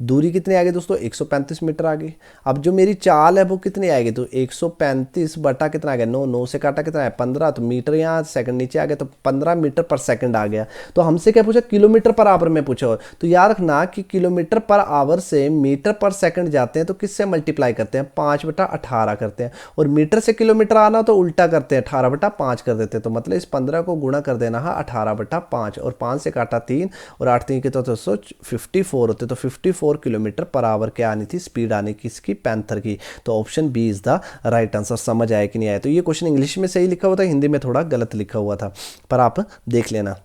दूरी कितनी आ गई दोस्तों, 135 मीटर आ गई। अब जो मेरी चाल है वो कितनी आएगी, तो 135 बटा कितना आ गया 9, 9 से काटा कितना है 15, तो मीटर यहाँ सेकंड नीचे आ गया, तो 15 मीटर पर सेकंड आ गया। तो हमसे क्या पूछा, किलोमीटर पर आवर में पूछा। तो याद रखना कि किलोमीटर पर आवर से मीटर पर सेकंड जाते हैं तो किससे मल्टीप्लाई करते हैं, 5/18 करते हैं। और मीटर से किलोमीटर आना तो उल्टा करते हैं, 18/5 कर देते हैं। तो मतलब इस 15 को गुणा कर देना है 18/5, और 5 से काटा 3 और 8 3 के तो 54 होते। तो 54 किलोमीटर पर आवर क्या आनी थी, स्पीड आनी की इसकी पैंथर की। तो option B is the right answer. समझ आया कि नहीं आया। तो ये क्वेश्चन इंग्लिश में सही लिखा हुआ था, हिंदी में थोड़ा गलत लिखा हुआ था, पर आप देख लेना।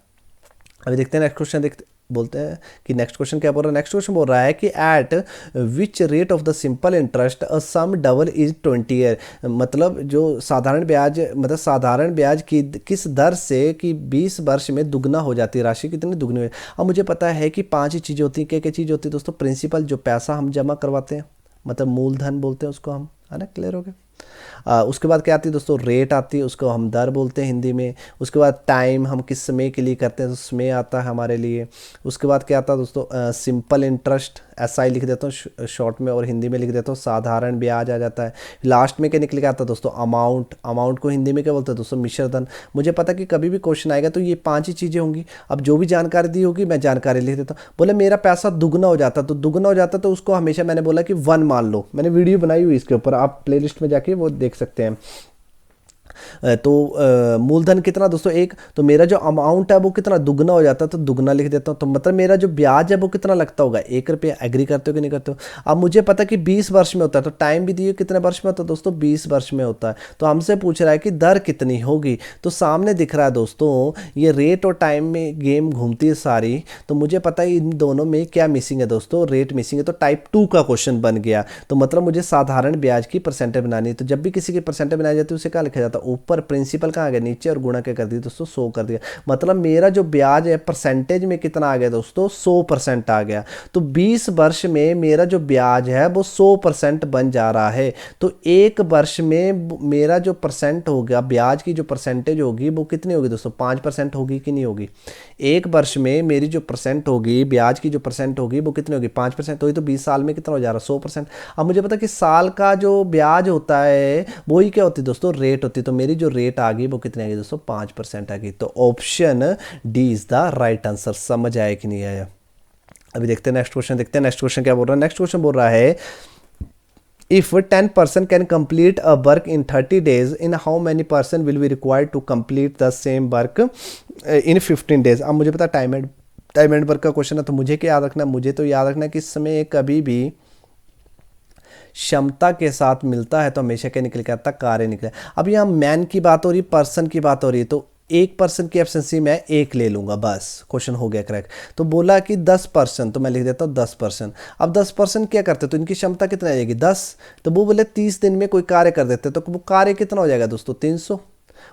अभी देखते हैं नेक्स्ट क्वेश्चन। देखते बोलते हैं कि नेक्स्ट क्वेश्चन क्या बोल रहा है। नेक्स्ट क्वेश्चन बोल रहा है कि at which rate of the simple interest a sum double is 20 year. मतलब जो साधारण ब्याज, मतलब साधारण ब्याज की किस दर से कि 20 वर्ष में दुगना हो जाती है, राशि कितनी दुगनी हो। अब मुझे पता है कि 5 ही चीज़ें होती हैं। क्या क्या चीज़ होती है दोस्तों, प्रिंसिपल जो पैसा हम जमा करवाते हैं, मतलब मूलधन बोलते हैं उसको हम, है ना। क्लियर हो गया। उसके बाद क्या आती है दोस्तों, रेट आती है, उसको हम दर बोलते हैं हिंदी में। उसके बाद टाइम हम किस समय के लिए करते हैं तो समय आता है हमारे लिए। उसके बाद क्या आता है दोस्तों, सिंपल इंटरेस्ट, SI लिख देता हूँ शॉर्ट में, और हिंदी में लिख देता हूँ साधारण ब्याज आ जाता है। लास्ट में क्या निकल के आता है दोस्तों, अमाउंट। अमाउंट को हिंदी में क्या बोलते हैं दोस्तों, मिश्रधन। मुझे पता कि कभी भी क्वेश्चन आएगा तो ये 5 ही चीज़ें होंगी। अब जो भी जानकारी दी होगी मैं जानकारी लिख देता हूँ। बोले मेरा पैसा दुगना हो जाता, तो दुगना हो जाता तो उसको हमेशा मैंने बोला कि 1 मान लो। मैंने वीडियो बनाई हुई इसके ऊपर, आप प्लेलिस्ट में जाके वो देख सकते हैं। तो मूलधन कितना दोस्तों 1, तो मेरा जो अमाउंट है वो कितना दुगना हो जाता है, तो दुगना लिख देता हूँ। तो मतलब मेरा जो ब्याज है वो कितना लगता होगा, 1 रुपया। एग्री करते हो कि नहीं करते हो। अब मुझे पता कि 20 वर्ष में होता है, तो टाइम भी दिए कितने वर्ष में होता है दोस्तों, 20 वर्ष में होता है। तो हमसे पूछ रहा है कि दर कितनी होगी। तो सामने दिख रहा है दोस्तों ये रेट और टाइम में गेम घूमती है सारी। तो मुझे पता है इन दोनों में क्या मिसिंग है दोस्तों, रेट मिसिंग है। तो टाइप 2 का क्वेश्चन बन गया। तो मतलब मुझे साधारण ब्याज की परसेंटेज बनानी है। तो जब भी किसी की परसेंटेज बनाई जाती है उसे क्या लिखा जाता है, ऊपर प्रिंसिपल कहाँ आ गया नीचे, और गुणा क्या कर दिया दोस्तों 100 कर दिया। मतलब मेरा जो ब्याज है परसेंटेज में कितना आ गया दोस्तों, 100% आ गया। तो 20 वर्ष में मेरा जो ब्याज है वो 100% बन जा रहा है। तो 1 वर्ष में मेरा जो परसेंट होगा, ब्याज की जो परसेंटेज होगी वो कितनी होगी दोस्तों, 5% होगी कि नहीं होगी। 1 वर्ष में मेरी जो परसेंट होगी, ब्याज की जो परसेंट होगी वो कितनी होगी, 5%। तो 20 साल में कितना हो जा रहा है, 100%। अब मुझे पता कि साल का जो ब्याज होता है वही क्या होती है दोस्तों, रेट होती है। तो मेरी जो रेट आ गई वो कितनी आ गई दोस्तों, 5% आ गई। तो option D is the right answer. समझ आया कि नहीं आया। अभी देखते हैं नेक्स्ट क्वेश्चन। देखते हैं नेक्स्ट क्वेश्चन क्या बोल रहा है। नेक्स्ट क्वेश्चन बोल रहा है if 10 person can complete a work in 30 days, in how many person will be required to complete the same work in 15 days। अब मुझे पता टाइम एंड वर्क का क्वेश्चन है। तो मुझे क्या याद रखना है, मुझे तो याद रखना है कि इस समय कभी भी क्षमता के साथ मिलता है तो हमेशा क्या निकल के आता, कार्य निकले। अब यहाँ मैन की बात हो रही, पर्सन की बात हो रही है, तो 1% की एब्सेंसी मैं 1 ले लूंगा, बस क्वेश्चन हो गया करेक्ट। तो बोला कि 10%, तो मैं लिख देता हूँ 10%। अब 10% क्या करते, तो इनकी क्षमता कितना आएगी 10। तो वो बोले 30 दिन में कोई कार्य कर देते, तो वो कार्य कितना हो जाएगा दोस्तों 300।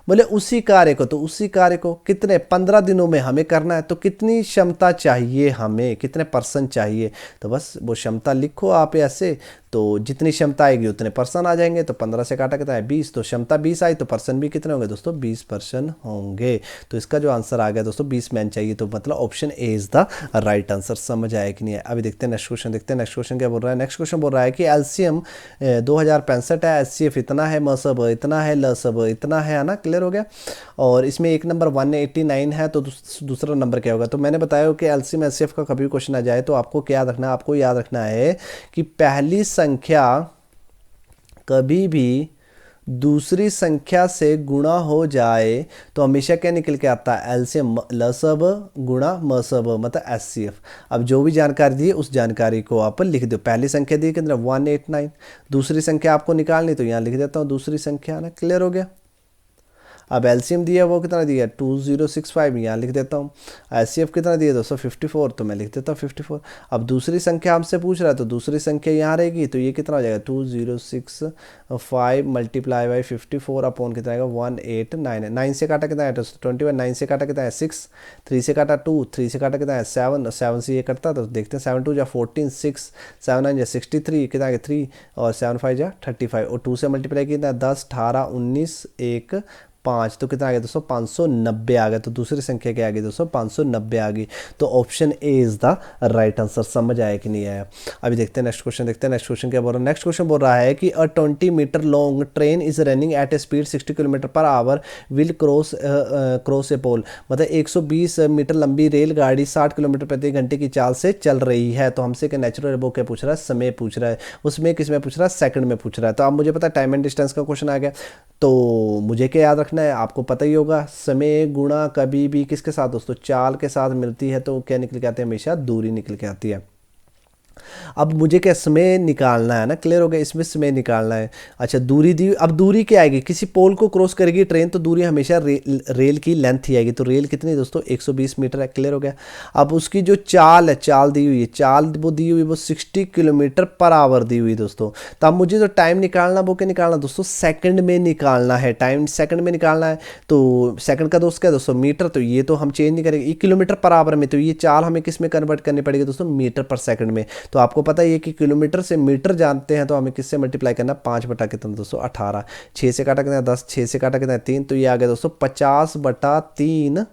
बोले उसी कार्य को, तो उसी कार्य को कितने 15 दिनों में हमें करना है। तो कितनी क्षमता चाहिए हमें, कितने पर्सन चाहिए। तो बस वो क्षमता लिखो आप ऐसे, तो जितनी क्षमता आएगी उतने पर्सन आ जाएंगे। तो 15 से काटा कितना है 20, तो क्षमता 20 आई तो पर्सन भी कितने होंगे दोस्तों, 20 पर्सन होंगे। तो इसका जो आंसर आ गया दोस्तों 20 मैन चाहिए। तो मतलब option A is the right answer. समझ आया कि नहीं है। अभी देखते हैं नेक्स्ट क्वेश्चन। देखते हैं नेक्स्ट क्वेश्चन क्या बोल रहा है। नेक्स्ट क्वेश्चन बोल रहा है कि एलसीएम 2065 है, एचसीएफ इतना है, मसब इतना है, लसब इतना है ना। क्लियर हो गया। और इसमें एक नंबर 189 है, तो दूसरा नंबर क्या होगा। तो मैंने बताया कि एलसीएम एचसीएफ का कभी क्वेश्चन आ जाए तो आपको क्या याद रखना है, आपको याद रखना है कि पहली संख्या कभी भी दूसरी संख्या से गुणा हो जाए तो हमेशा क्या निकल के आता है, एलसीएम लसब गुणा मसब, मतलब एचसीएफ। अब जो भी जानकारी दी है उस जानकारी को आप लिख दो। पहली संख्या दी कितना 189, दूसरी संख्या आपको निकालनी तो यहाँ लिख देता हूँ दूसरी संख्या ना। क्लियर हो गया। अब एलसीएम दिया वो कितना दिया 2065, यहाँ लिख देता हूँ। एचसीएफ कितना दिया दोस्तों 54, तो मैं लिख देता हूँ 54। अब दूसरी संख्या हमसे पूछ रहा है तो दूसरी संख्या यहाँ रहेगी, तो ये कितना हो जाएगा 2065 मल्टीप्लाई बाई 54 अपॉन कितना आएगा 1899। 9 से काटा कितना है 21, 9 से काटा कितना है 6, 3 से काटा 2, 3 से काटा कितना है 7, 7 से ये कटता तो देखते हैं 7 2 जा 14, 6 7 9 जा 63, कितना आ गया 3 और 7 5 जा 35 और 2 से मल्टीप्लाई कितना 10 18 19 1 5, तो कितना आ गया दोस्तों 590 आ गया। तो दूसरी संख्या क्या आ गई दोस्तों 590 आ गई। तो option A is the right answer. समझ आया कि नहीं आया? अभी देखते हैं नेक्स्ट क्वेश्चन, देखते हैं नेक्स्ट क्वेश्चन क्या बोल रहा है। नेक्स्ट क्वेश्चन बोल रहा है कि a 20 meter long train is running at a speed 60 kilometer per hour will cross a pole. मतलब 120 मीटर लंबी रेलगाड़ी 60 किलोमीटर प्रति घंटे की चाल से चल रही है। तो हमसे क्या नेचुरल वो क्या पूछ रहा है, समय पूछ रहा है। उसमें किस में पूछ रहा है, सेकंड में पूछ रहा है। तो अब मुझे पता है टाइम एंड डिस्टेंस का क्वेश्चन आ गया, तो मुझे क्या याद रखना है, आपको पता ही होगा, समय गुणा कभी भी किसके साथ दोस्तों, चाल के साथ मिलती है तो क्या निकल के आती है, हमेशा दूरी निकल के आती है। अब मुझे क्या समय निकालना है ना, क्लियर हो गया, इसमें समय निकालना है। अच्छा दूरी दी, अब दूरी क्या आएगी, किसी पोल को क्रॉस करेगी ट्रेन तो दूरी हमेशा रेल की लेंथ ही आएगी। तो रेल कितनी दोस्तों 120 मीटर है, क्लियर हो गया। अब उसकी जो चाल है, चाल दी हुई है, चाल वो दी हुई वो 60 किलोमीटर पर आवर दी हुई दोस्तों। तो अब मुझे जो टाइम निकालना वो क्या निकालना दोस्तों, सेकंड में निकालना है, टाइम सेकंड में निकालना है। तो सेकंड का दोस्त क्या दोस्तों मीटर, तो ये तो हम चेंज नहीं करेंगे, ये किलोमीटर पर आवर में, तो ये चाल हमें किस में कन्वर्ट करनी पड़ेगी दोस्तों, मीटर पर सेकंड में। तो आपको पता है कि किलोमीटर से मीटर जानते हैं, तो हमें किससे मल्टीप्लाई करना, 5 बटा कितना दोस्तों 18, 6 से काटा कितना 10, 6 से काटा कितना 3, तो ये आ गया दोस्तों 50/3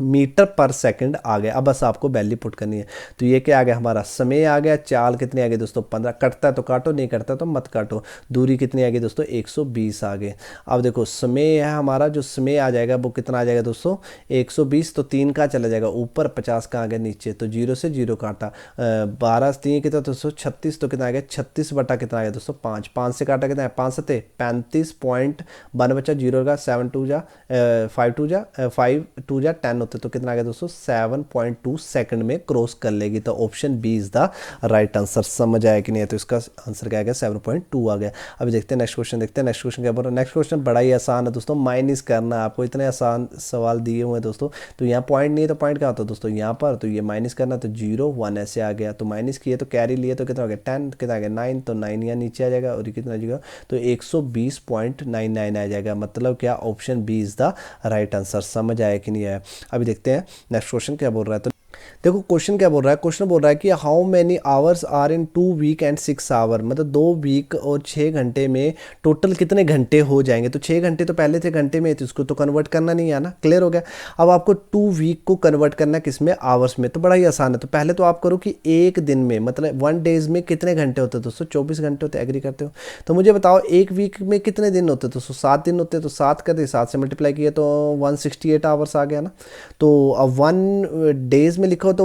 मीटर पर सेकंड आ गया। अब बस आपको वैल्यू पुट करनी है। तो ये क्या आ गया, हमारा समय आ गया, चाल कितनी आ गई दोस्तों 15, कटता है तो काटो, नहीं कटता तो मत काटो। दूरी कितनी आ गई दोस्तों 120 आ गए। अब देखो समय है हमारा, जो समय आ जाएगा वो कितना आ जाएगा दोस्तों 120, तो 3 का चला जाएगा ऊपर, 50 का आ गया नीचे, तो 0 से 0 काटा, 12 3 कितना दोस्तों 36, तो कितना आ गया 36 बटा कितना आ गया दोस्तों 5, 5 से काटा कितना है 5 7 35.1 बचा 0 का 7 2 जा 5 2 जा 5 2 जा 10 होते, तो कितना आ गया दोस्तों 7.2 सेकंड में क्रॉस कर लेगी। तो option B is the right answer. समझ आया कि नहीं है? तो इसका आंसर क्या आ गया 7.2 आ गया। अभी देखते हैं नेक्स्ट क्वेश्चन, देखते हैं नेक्स्ट क्वेश्चन क्या बोल रहा है। नेक्स्ट क्वेश्चन बड़ा ही आसान है दोस्तों, माइनस करना है आपको, इतने आसान सवाल दिए हुए हैं दोस्तों। तो यहाँ पॉइंट नहीं है तो पॉइंट क्या होता है दोस्तों यहाँ पर, तो ये माइनस करना, तो 0 1 ऐसे आ गया, तो माइनस किए तो कैरी लिए तो कितना हो गया 10, कितना आ गया 9, तो 9 यहाँ नीचे आ जाएगा और ये कितना आ जाएगा तो 120.99 आ जाएगा। मतलब क्या, option B is the right answer. समझ आया कि नहीं आया? अभी देखते हैं नेक्स्ट क्वेश्चन क्या बोल रहा है। तो देखो क्वेश्चन क्या बोल रहा है, क्वेश्चन बोल रहा है कि how many hours are in 2 week and 6 hour, मतलब 2 वीक और 6 घंटे में टोटल कितने घंटे हो जाएंगे। तो 6 घंटे तो पहले थे घंटे में, तो इसको तो कन्वर्ट करना नहीं है ना, क्लियर हो गया। अब आपको 2 वीक को कन्वर्ट करना है किस में, आवर्स में, तो बड़ा ही आसान है। तो पहले तो आप करो कि एक दिन में, मतलब 1 डेज में कितने घंटे होते हैं दोस्तों, 24 घंटे होते हैं, एग्री करते हो? तो मुझे बताओ एक वीक में कितने दिन होते हैं दोस्तों, 7 दिन होते हैं, तो 7 कर दे, 7 से मल्टीप्लाई किया तो 168 आवर्स आ गया ना। तो अब 1 डेज में लिखो तो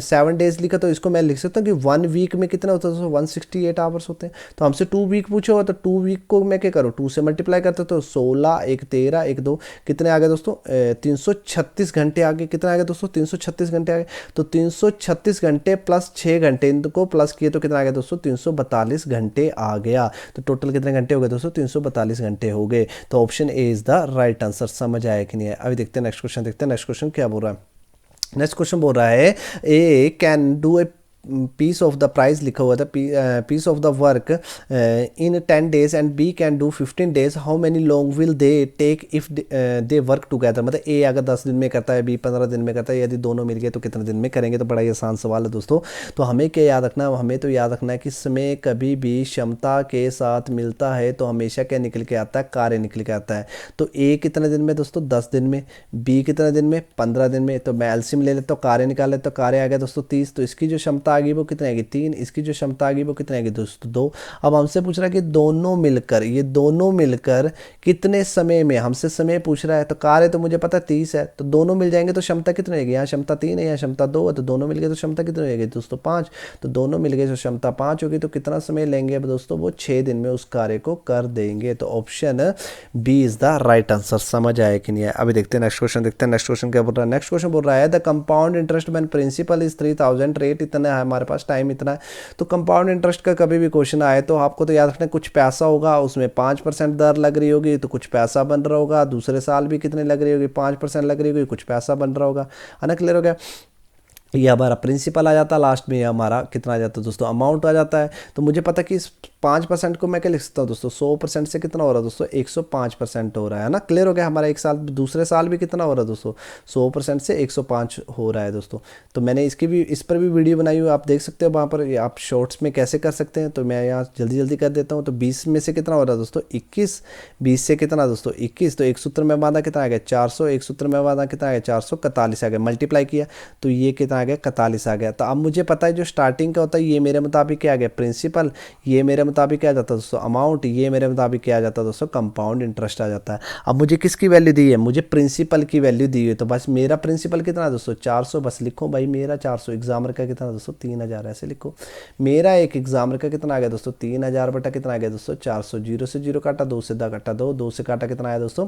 7 डेज लिखा, तो इसको मैं लिख सकता हूँ कि 1 वीक में कितना होता है तो 168 आवर्स होते हैं। तो हमसे 2 वीक पूछा हुआ, तो 2 वीक को मैं क्या करूँ 2 से मल्टीप्लाई करता, तो 16 1 13 1 2 कितने आ गए दोस्तों 336 घंटे आ गए। कितना आ गया दोस्तों 336 घंटे आ गए। तो 336 घंटे प्लस 6 घंटे, इनको प्लस किए तो कितना आ गया दोस्तों 342 घंटे आ गया। तो टोटल कितने घंटे हो गए दोस्तों 342 घंटे हो गए। तो option A is the right answer. समझ आया कि नहीं है? अभी देखते हैं नेक्स्ट क्वेश्चन, देखते हैं नेक्स्ट क्वेश्चन क्या बोल रहा है। नेक्स्ट क्वेश्चन बोल रहा है A can do a piece of the prize लिखा हुआ था, piece of the work in 10 days and B can do 15 days, how many long will they take if they work together. मतलब A अगर 10 दिन में करता है, बी 15 दिन में करता है, यदि दोनों मिल गए तो कितने दिन में करेंगे। तो बड़ा ही आसान सवाल है दोस्तों। तो हमें क्या याद रखना है, हमें तो याद रखना है कि समय कभी भी क्षमता के साथ मिलता है तो हमेशा क्या निकल के आता है, कार्य निकल के आता है। तो ए कितने दिन में दोस्तों 10 दिन में, बी कितने दिन में 15 दिन में। तो मैं एलसीएम ले लेता हूँ, कार्य निकाल लेता हूँ, कार्य आ गया दोस्तों 30, तो इसकी जो क्षमता आ गई वो कितनी आएगी 3, इसकी जो क्षमता आ गई वो कितनी आएगी दोस्तों 2। अब हमसे पूछ रहा है कि दोनों मिलकर, ये दोनों मिलकर कितने समय में, हमसे समय पूछ रहा है। तो कार्य तो मुझे पता 30 है, तो दोनों मिल जाएंगे तो क्षमता कितनी होगी, यहाँ क्षमता 3 है, यहाँ क्षमता 2 है, तो दोनों मिल गए तो क्षमता कितनी होगी दोस्तों 5। तो दोनों मिल गए तो क्षमता 5 होगी। तो कितना समय लेंगे दोस्तों, वो 6 दिन में उस कार्य को कर देंगे। तो option B is the right answer. समझ आया कि नहीं है? अभी देखते हैं नेक्स्ट क्वेश्चन, देखते हैं नेक्स्ट क्वेश्चन क्या बोल रहा है। नेक्स्ट क्वेश्चन बोल रहा है the compound interest when principal is 3000, rate इतना है हमारे पास, टाइम इतना है। तो कंपाउंड इंटरेस्ट का कभी भी क्वेश्चन आए तो आपको तो याद रखना कुछ पैसा होगा, उसमें 5% दर लग रही होगी तो कुछ पैसा बन रहा होगा, दूसरे साल भी कितने लग रही होगी, 5% लग रही होगी, कुछ पैसा बन रहा होगा, है ना। क्लियर हो गया। ये हमारा प्रिंसिपल आ जाता है, लास्ट में ये हमारा कितना आ जाता है दोस्तों, अमाउंट आ जाता है। तो मुझे पता कि इस 5% को मैं क्या लिख सकता हूँ दोस्तों, 100% से कितना हो रहा है दोस्तों, 105% हो रहा है ना। क्लियर हो गया। हमारा एक साल दूसरे साल भी कितना हो रहा है दोस्तों, 100% से 105 हो रहा है दोस्तों। तो मैंने इसकी भी इस पर भी वीडियो बनाई हुई, आप देख सकते हो वहाँ पर, आप शॉर्ट्स में कैसे कर सकते हैं। तो मैं यहाँ जल्दी जल्दी कर देता हूँ। तो 20 में से कितना हो रहा है दोस्तों, 21, 20 से कितना दोस्तों 21, तो एक सूत्र में बांधा कितना आ गया 400, एक सूत्र में बांधा कितना आ गया 441 आ गया, मल्टीप्लाई किया तो ये कितना आ गया 41 आ गया। तो अब मुझे पता है जो स्टार्टिंग का होता है ये मेरे मुताबिक क्या आ गया प्रिंसिपल, ये मेरे मुताबिक क्या आ जाता है दोस्तों अमाउंट, ये मेरे मुताबिक क्या आ जाता है दोस्तों कंपाउंड इंटरेस्ट आ जाता है। अब मुझे किसकी वैल्यू दी है, मुझे प्रिंसिपल की वैल्यू दी है। तो बस मेरा प्रिंसिपल कितना है दोस्तों 400, बस लिखो भाई मेरा 400, एग्जामर का कितना दोस्तों 3000, ऐसे लिखो। मेरा एक एग्जामर का कितना आ गया दोस्तों 3000 बटा कितना आ गया दोस्तों 400, 0 से 0 काटा, 2 से 2 काटा, 2 से काटा कितना आया दोस्तों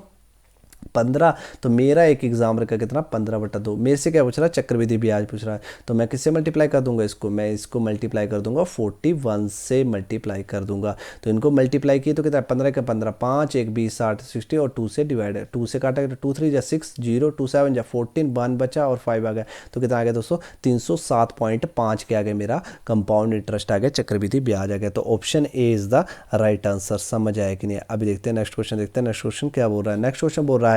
15। तो मेरा एक एग्जाम का कितना 15/2। मेरे से क्या पूछ रहा है, चक्रवृद्धि ब्याज पूछ रहा है। तो मैं किससे मल्टीप्लाई कर दूंगा इसको, मैं इसको मल्टीप्लाई कर दूंगा 41 से मल्टीप्लाई कर दूंगा। तो इनको मल्टीप्लाई किए तो कितना है 15 का 15, 5 1 20 60 60 और 2 से डिवाइड है, 2 से काटा 2 3 जा 6, 0 2 7 जा 14, 1 बचा और 5 आ गया। तो कितना आ गया दोस्तों 307.5 के आ गया मेरा कंपाउंड इंटरेस्ट आ गया, चक्रवृद्धि ब्याज आ गया। तो option A is the right answer. समझ आया कि नहीं। अभी देखते हैं नेक्स्ट क्वेश्चन, देखते हैं नेक्स्ट क्वेश्चन क्या बोल रहा है। नेक्स्ट क्वेश्चन बोल रहा है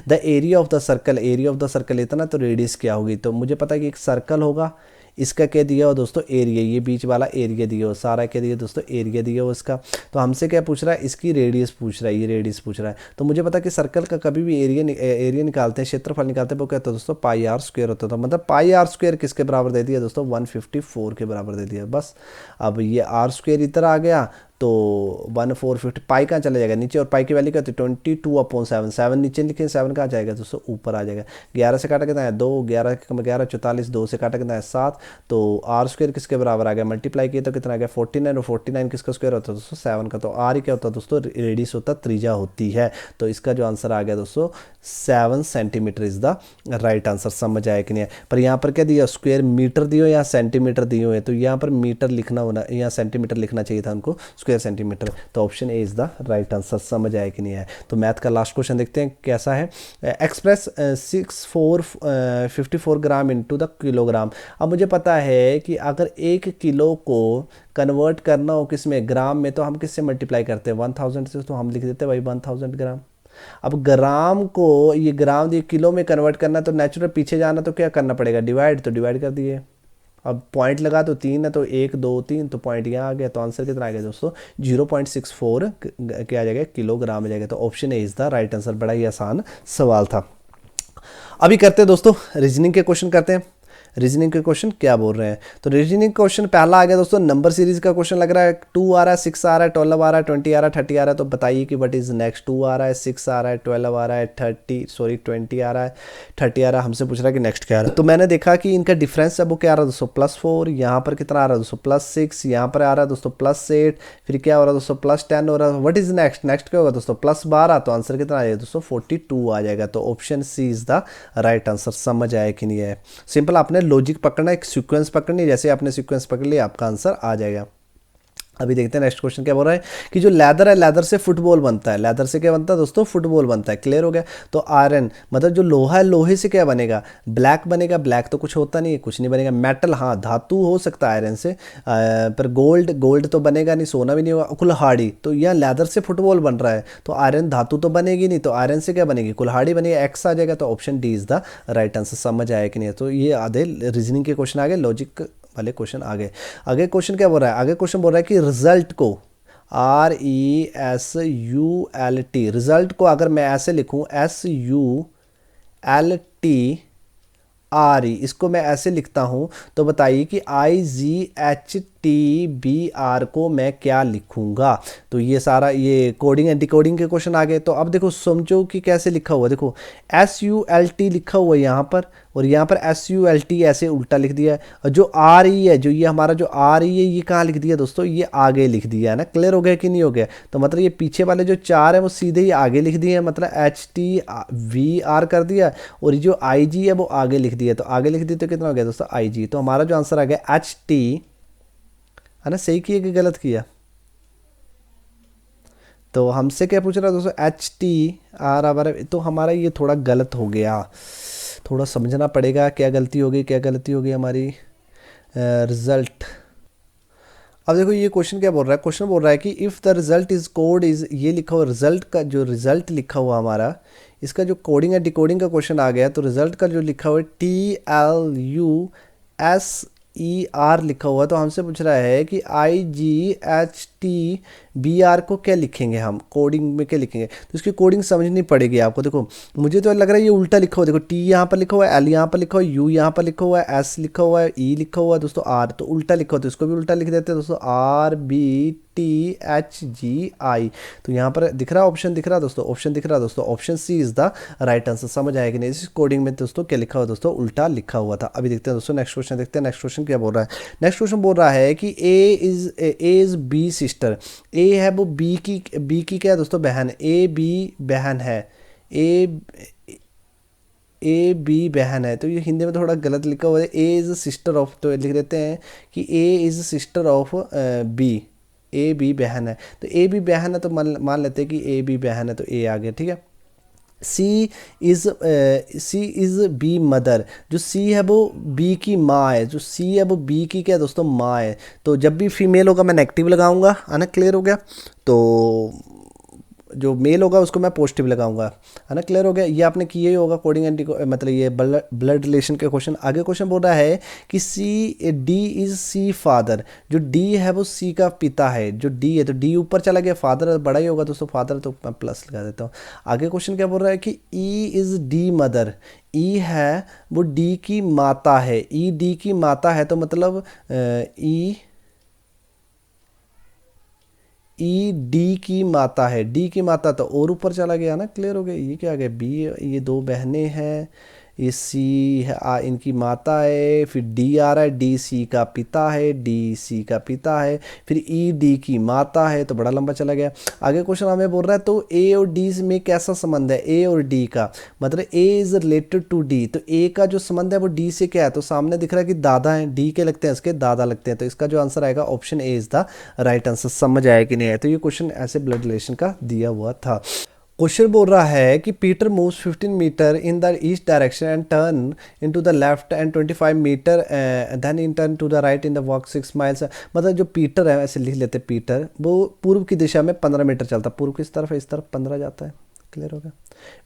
the area of the circle, area of the circle इतना तो रेडियस क्या होगी। तो मुझे पता है कि एक सर्कल होगा, इसका क्या दिया हो दोस्तों एरिया, ये बीच वाला एरिया दिया हो, सारा क्या दिया दोस्तों एरिया दिया हो इसका। तो हमसे क्या पूछ रहा है, इसकी रेडियस पूछ रहा है, ये रेडियस पूछ रहा है। तो मुझे पता है कि सर्कल का कभी भी एरिया निकालते हैं, क्षेत्रफल निकालते हैं, वो क्या होता है दोस्तों पाई आर स्क्वायर होता था। मतलब पाई आर स्क्वायर किसके बराबर दे दिया दोस्तों 154 के बराबर दे दिया बस। अब ये आर स्क्वायर इधर आ गया तो 1450, पाई कहाँ चला जाएगा नीचे, और पाई की वैल्यू क्या होती है 22/7, 7 नीचे लिखे, 7 कहाँ जाएगा दोस्तों ऊपर आ जाएगा। 11 से काटा कितना है 2, 11 11 44, 2 से काटा कितना है 7। तो आर स्क्वायर किसके बराबर आ गया, मल्टीप्लाई किए तो कितना आ गया 49, और 49 किसका स्क्वायर होता है दोस्तों 7 का। तो आर ही क्या होता है दोस्तों रेडियस होता है, त्रिज्या होती है। तो इसका जो आंसर आ गया दोस्तों 7 centimetre is the right answer. समझ आया कि नहीं है। पर यहाँ पर क्या दिया स्क्वायर मीटर दियो या सेंटीमीटर दियो है, तो यहाँ पर मीटर लिखना होना, यहाँ सेंटीमीटर लिखना चाहिए था उनको, स्क्वायर सेंटीमीटर। तो option A is the right answer. समझ आया कि नहीं है। तो मैथ का लास्ट क्वेश्चन देखते हैं कैसा है। Express 6454 gram into the kilogram. अब मुझे पता है कि अगर 1 किलो को कन्वर्ट करना हो किस में ग्राम में, तो हम किससे मल्टीप्लाई करते हैं 1000 से। तो हम लिख देते हैं भाई 1000 ग्राम। अब ग्राम को ये ग्राम ये किलो में कन्वर्ट करना, तो नेचुरल पीछे जाना तो क्या करना पड़ेगा डिवाइड, तो डिवाइड कर दिए। अब पॉइंट लगा तो 3 है, तो 1 2 3, तो पॉइंट यहाँ आ गया। तो आंसर कितना आ गया दोस्तों 0.64 क्या आ जाएगा किलोग्राम आ जाएगा। तो option A is the right answer. बड़ा ही आसान सवाल था। अभी करते हैं दोस्तों रीजनिंग के क्वेश्चन करते हैं। रीजनिंग के क्वेश्चन क्या बोल रहे हैं। तो रीजनिंग क्वेश्चन पहला आ गया दोस्तों नंबर सीरीज का क्वेश्चन लग रहा है। 2 आ रहा है, 6 आ रहा है, 12 आ रहा है, 20 आ रहा है, 30 आ रहा है। तो बताइए कि व्हाट इज नेक्स्ट। 2 आ रहा है, 6 आ रहा है, 12 आ रहा है, 20 आ रहा है, 30 आ रहा है। हमसे पूछ रहा है कि नेक्स्ट क्या आ रहा है। तो मैंने देखा कि इनका डिफरेंस है वो क्या आ रहा है दोस्तों +4, यहाँ पर कितना आ रहा है दोस्तों +6, यहाँ पर आ रहा है दोस्तों +8, फिर क्या हो रहा है दोस्तों +10 हो रहा है। व्हाट इज नेक्स्ट, नेक्स्ट क्या होगा दोस्तों +12। तो आंसर कितना आ जाएगा दोस्तों 42 आ जाएगा। तो option C is the right answer. समझ आया कि नहीं है। सिंपल आपने लॉजिक पकड़ना, एक सीक्वेंस पकड़नी, जैसे आपने सीक्वेंस पकड़ लिया आपका आंसर आ जाएगा। अभी देखते हैं नेक्स्ट क्वेश्चन क्या बोल रहा है कि जो लेदर है, लेदर से फुटबॉल बनता है। लेदर से क्या बनता है दोस्तों फुटबॉल बनता है। क्लियर हो गया। तो आयरन मतलब जो लोहा है, लोहे से क्या बनेगा ब्लैक बनेगा। ब्लैक तो कुछ होता नहीं है, कुछ नहीं बनेगा। मेटल हाँ धातु हो सकता है आयरन से, पर गोल्ड तो बनेगा नहीं, सोना भी नहीं होगा। कुल्हाड़ी, तो यहाँ लेदर से फुटबॉल बन रहा है तो आयरन धातु तो बनेगी नहीं, तो आयरन से क्या बनेगी कुल्हाड़ी बनेगी, एक्स आ जाएगा। तो option D is the right answer. समझ आया कि नहीं। तो ये आधे रीजनिंग के क्वेश्चन आ गए, लॉजिक वाले क्वेश्चन आगे। आगे क्वेश्चन क्या बोल रहा है, आगे क्वेश्चन बोल रहा है कि रिजल्ट को RESULT, रिजल्ट को अगर मैं ऐसे लिखूं SULTRE, इसको मैं ऐसे लिखता हूं, तो बताइए कि IGHTBR को मैं क्या लिखूंगा। तो ये सारा ये कोडिंग एंड डिकोडिंग के क्वेश्चन आ गए। तो अब देखो समझो कि कैसे लिखा हुआ। देखो SULT लिखा हुआ है यहाँ पर, और यहाँ पर SULT ऐसे उल्टा लिख दिया है। और जो RE है, जो ये हमारा जो RE है, ये कहाँ लिख दिया दोस्तों, ये आगे लिख दिया है ना। क्लियर हो गया कि नहीं हो गया। तो मतलब ये पीछे वाले जो 4 है वो सीधे ही आगे लिख दिए हैं, मतलब HTVR कर दिया, और ये जो IG है वो आगे लिख दिया। तो आगे लिख दिया तो कितना हो गया दोस्तों, IG। तो हमारा जो आंसर आ गया HT है ना। सही किया कि गलत किया। तो हमसे क्या पूछ रहा है दोस्तों, HTR। तो हमारा ये थोड़ा गलत हो गया, थोड़ा समझना पड़ेगा क्या गलती हो गई, क्या गलती हो गई हमारी। रिजल्ट, अब देखो ये क्वेश्चन क्या बोल रहा है। क्वेश्चन बोल रहा है कि if the result is code is, ये लिखा हुआ रिजल्ट का जो रिजल्ट लिखा हुआ हमारा, इसका जो कोडिंग है, डिकोडिंग का क्वेश्चन आ गया। तो रिजल्ट का जो लिखा हुआ है TLUSER लिखा हुआ है, तो हमसे पूछ रहा है कि IGHTBR को क्या लिखेंगे, हम कोडिंग में क्या लिखेंगे। तो इसकी कोडिंग समझनी पड़ेगी आपको। देखो मुझे तो लग रहा है ये उल्टा लिखा हुआ है। देखो T यहाँ पर लिखा हुआ है, L यहाँ पर लिखा हुआ है, U यहाँ पर लिखा हुआ है, S लिखा हुआ है, E लिखा हुआ है दोस्तों, R। तो उल्टा लिखा हुआ है, तो इसको भी उल्टा लिख देते हैं दोस्तों, RBTHGI। तो यहाँ पर दिख रहा है ऑप्शन, दिख रहा है दोस्तों, ऑप्शन दिख रहा है दोस्तों, option C is the right answer. समझ आएगा नहीं इस कोडिंग में दोस्तों क्या लिखा हुआ दोस्तों, उल्टा लिखा हुआ था। अभी देखते हैं दोस्तों नेक्स्ट क्वेश्चन, देखते हैं नेक्स्ट क्वेश्चन क्या बोल रहा है। नेक्स्ट क्वेश्चन बोल रहा है कि ए इज बी सिस्टर। ए है वो बी की क्या है दोस्तों, बहन। ए बी बहन है, ए बी बहन है। तो ये हिंदी में थोड़ा गलत लिखा हुआ है, ए इज़ सिस्टर ऑफ। तो लिख देते हैं कि A is sister of B, A B बहन है। तो ए बी बहन है, तो मान लेते हैं कि ए बी बहन है, तो ए आ गया, ठीक है। सी इज़ बी मदर। जो सी है वो बी की माँ है, जो सी है वो बी की क्या दोस्तों, माँ है। तो जब भी फीमेल होगा मैं नेगेटिव लगाऊंगा, है ना। क्लियर हो गया। तो जो मेल होगा उसको मैं पॉजिटिव लगाऊंगा, है ना। क्लियर हो गया। ये आपने किया ही होगा कोडिंग एंड, मतलब ये ब्लड रिलेशन के क्वेश्चन। आगे क्वेश्चन बोल रहा है कि डी इज सी फादर। जो डी है वो सी का पिता है। जो डी है तो डी ऊपर चला गया, फादर बड़ा ही होगा दोस्तों, फादर तो मैं प्लस लगा देता हूँ। आगे क्वेश्चन क्या बोल रहा है कि ई इज डी मदर। ई है वो डी की माता है, ई डी की माता है, तो मतलब ई डी की माता है, डी की माता, तो और ऊपर चला गया ना। क्लियर हो गया। ये क्या आ गया, बी, ये दो बहनें हैं, ये सी है, इनकी माता है। फिर डी आ रहा है, डी सी का पिता है, डी सी का पिता है। फिर ई डी की माता है, तो बड़ा लंबा चला गया। आगे क्वेश्चन हमें बोल रहा है तो ए और डी में कैसा संबंध है, ए और डी का, मतलब ए इज रिलेटेड टू डी। तो ए का जो संबंध है वो डी से क्या है, तो सामने दिख रहा है कि दादा है, डी के लगते हैं, इसके दादा लगते हैं। तो इसका जो आंसर आएगा option A is the right answer. समझ आया कि नहीं है। तो ये क्वेश्चन ऐसे ब्लड रिलेशन का दिया हुआ था। क्वेश्चन बोल रहा है कि Peter moves 15 metre in the east direction and turn into the left and 25 metre then in turn to the right in the walk 6 miles. मतलब जो पीटर है, ऐसे लिख लेते, पीटर वो पूर्व की दिशा में 15 मीटर चलता, पूर्व किस तरफ है, इस तरफ 15 जाता है। क्लियर हो गया।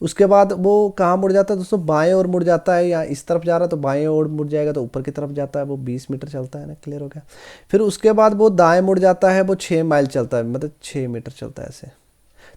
उसके बाद वो कहाँ मुड़ जाता है दोस्तों, बाएं ओर मुड़ जाता है, या इस तरफ जा रहा है तो बाएं ओर मुड़ जाएगा, तो ऊपर की तरफ जाता है, वो 20 मीटर चलता है ना। क्लियर हो गया। फिर उसके बाद वो दाएं मुड़ जाता है, वो 6 माइल चलता है, मतलब 6 मीटर चलता है ऐसे।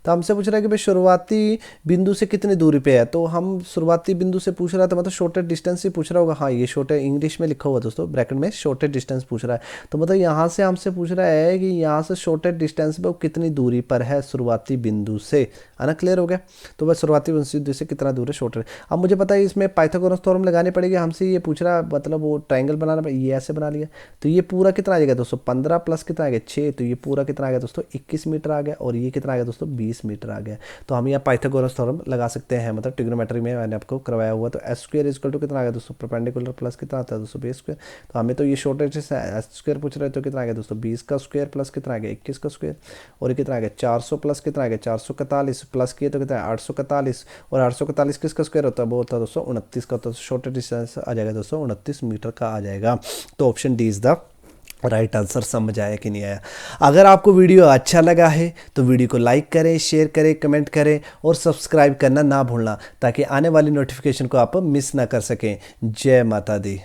तो हमसे पूछ रहा है कि भाई शुरुआती बिंदु से कितनी दूरी पे है। तो हम शुरुआती बिंदु से पूछ रहा था, मतलब शॉर्टेस्ट डिस्टेंस ही पूछ रहा होगा। हाँ, ये शॉर्टेस्ट इंग्लिश में लिखा हुआ दोस्तों, ब्रैकेट में शॉर्टेस्ट डिस्टेंस पूछ रहा है। तो मतलब यहाँ से हमसे पूछ रहा है कि यहाँ से शॉर्टेस्ट डिस्टेंस पे वो कितनी दूरी पर है शुरुआती बिंदु से, है ना। क्लियर हो गया। तो बस शुरुआती बिंदु से कितना दूर है शॉर्टेस्ट। अब मुझे पता है इसमें पाइथागोरस थ्योरम लगानी पड़ेगी। हमसे ये पूछ रहा है, मतलब वो ट्राइंगल बनाना, ये ऐसे बना लिया। तो ये पूरा कितना आ जाएगा दोस्तों, 15 प्लस कितना आ गया, 6। तो ये पूरा कितना आ गया दोस्तों, 21 मीटर आ गया। और ये कितना आ गया दोस्तों, 20 मीटर आ गया। तो हम यहाँ पाइथागोरस थ्योरम लगा सकते हैं, मतलब ट्रिग्नोमेट्री में मैंने आपको करवाया हुआ। तो एस स्क्वायर इक्वल टू कितना आ गया दोस्तों, परपेंडिकुलर प्लस कितना आता है दोस्तों, बी स्क्वायर। तो हमें तो ये शॉर्टेस्ट एस स्क्वायर पूछ रहे, तो कितना आ गया दोस्तों, 20 का स्क्वायर प्लस कितना आ गया, 21 का स्क्वायर। और ये कितना आ गया, 400 प्लस कितना आ गया, 441 प्लस किए तो कितना है 841। और 841 किसका स्क्वायर होता है, वो होता है दोस्तों 29 का। तो शॉर्टेस्ट डिस्टेंस आ जाएगा दोस्तों 29 मीटर का आ जाएगा। तो option D is the right answer. समझ आया कि नहीं आया। अगर आपको वीडियो अच्छा लगा है तो वीडियो को लाइक करें, शेयर करें, कमेंट करें और सब्सक्राइब करना ना भूलना, ताकि आने वाली नोटिफिकेशन को आप मिस ना कर सकें। जय माता दी।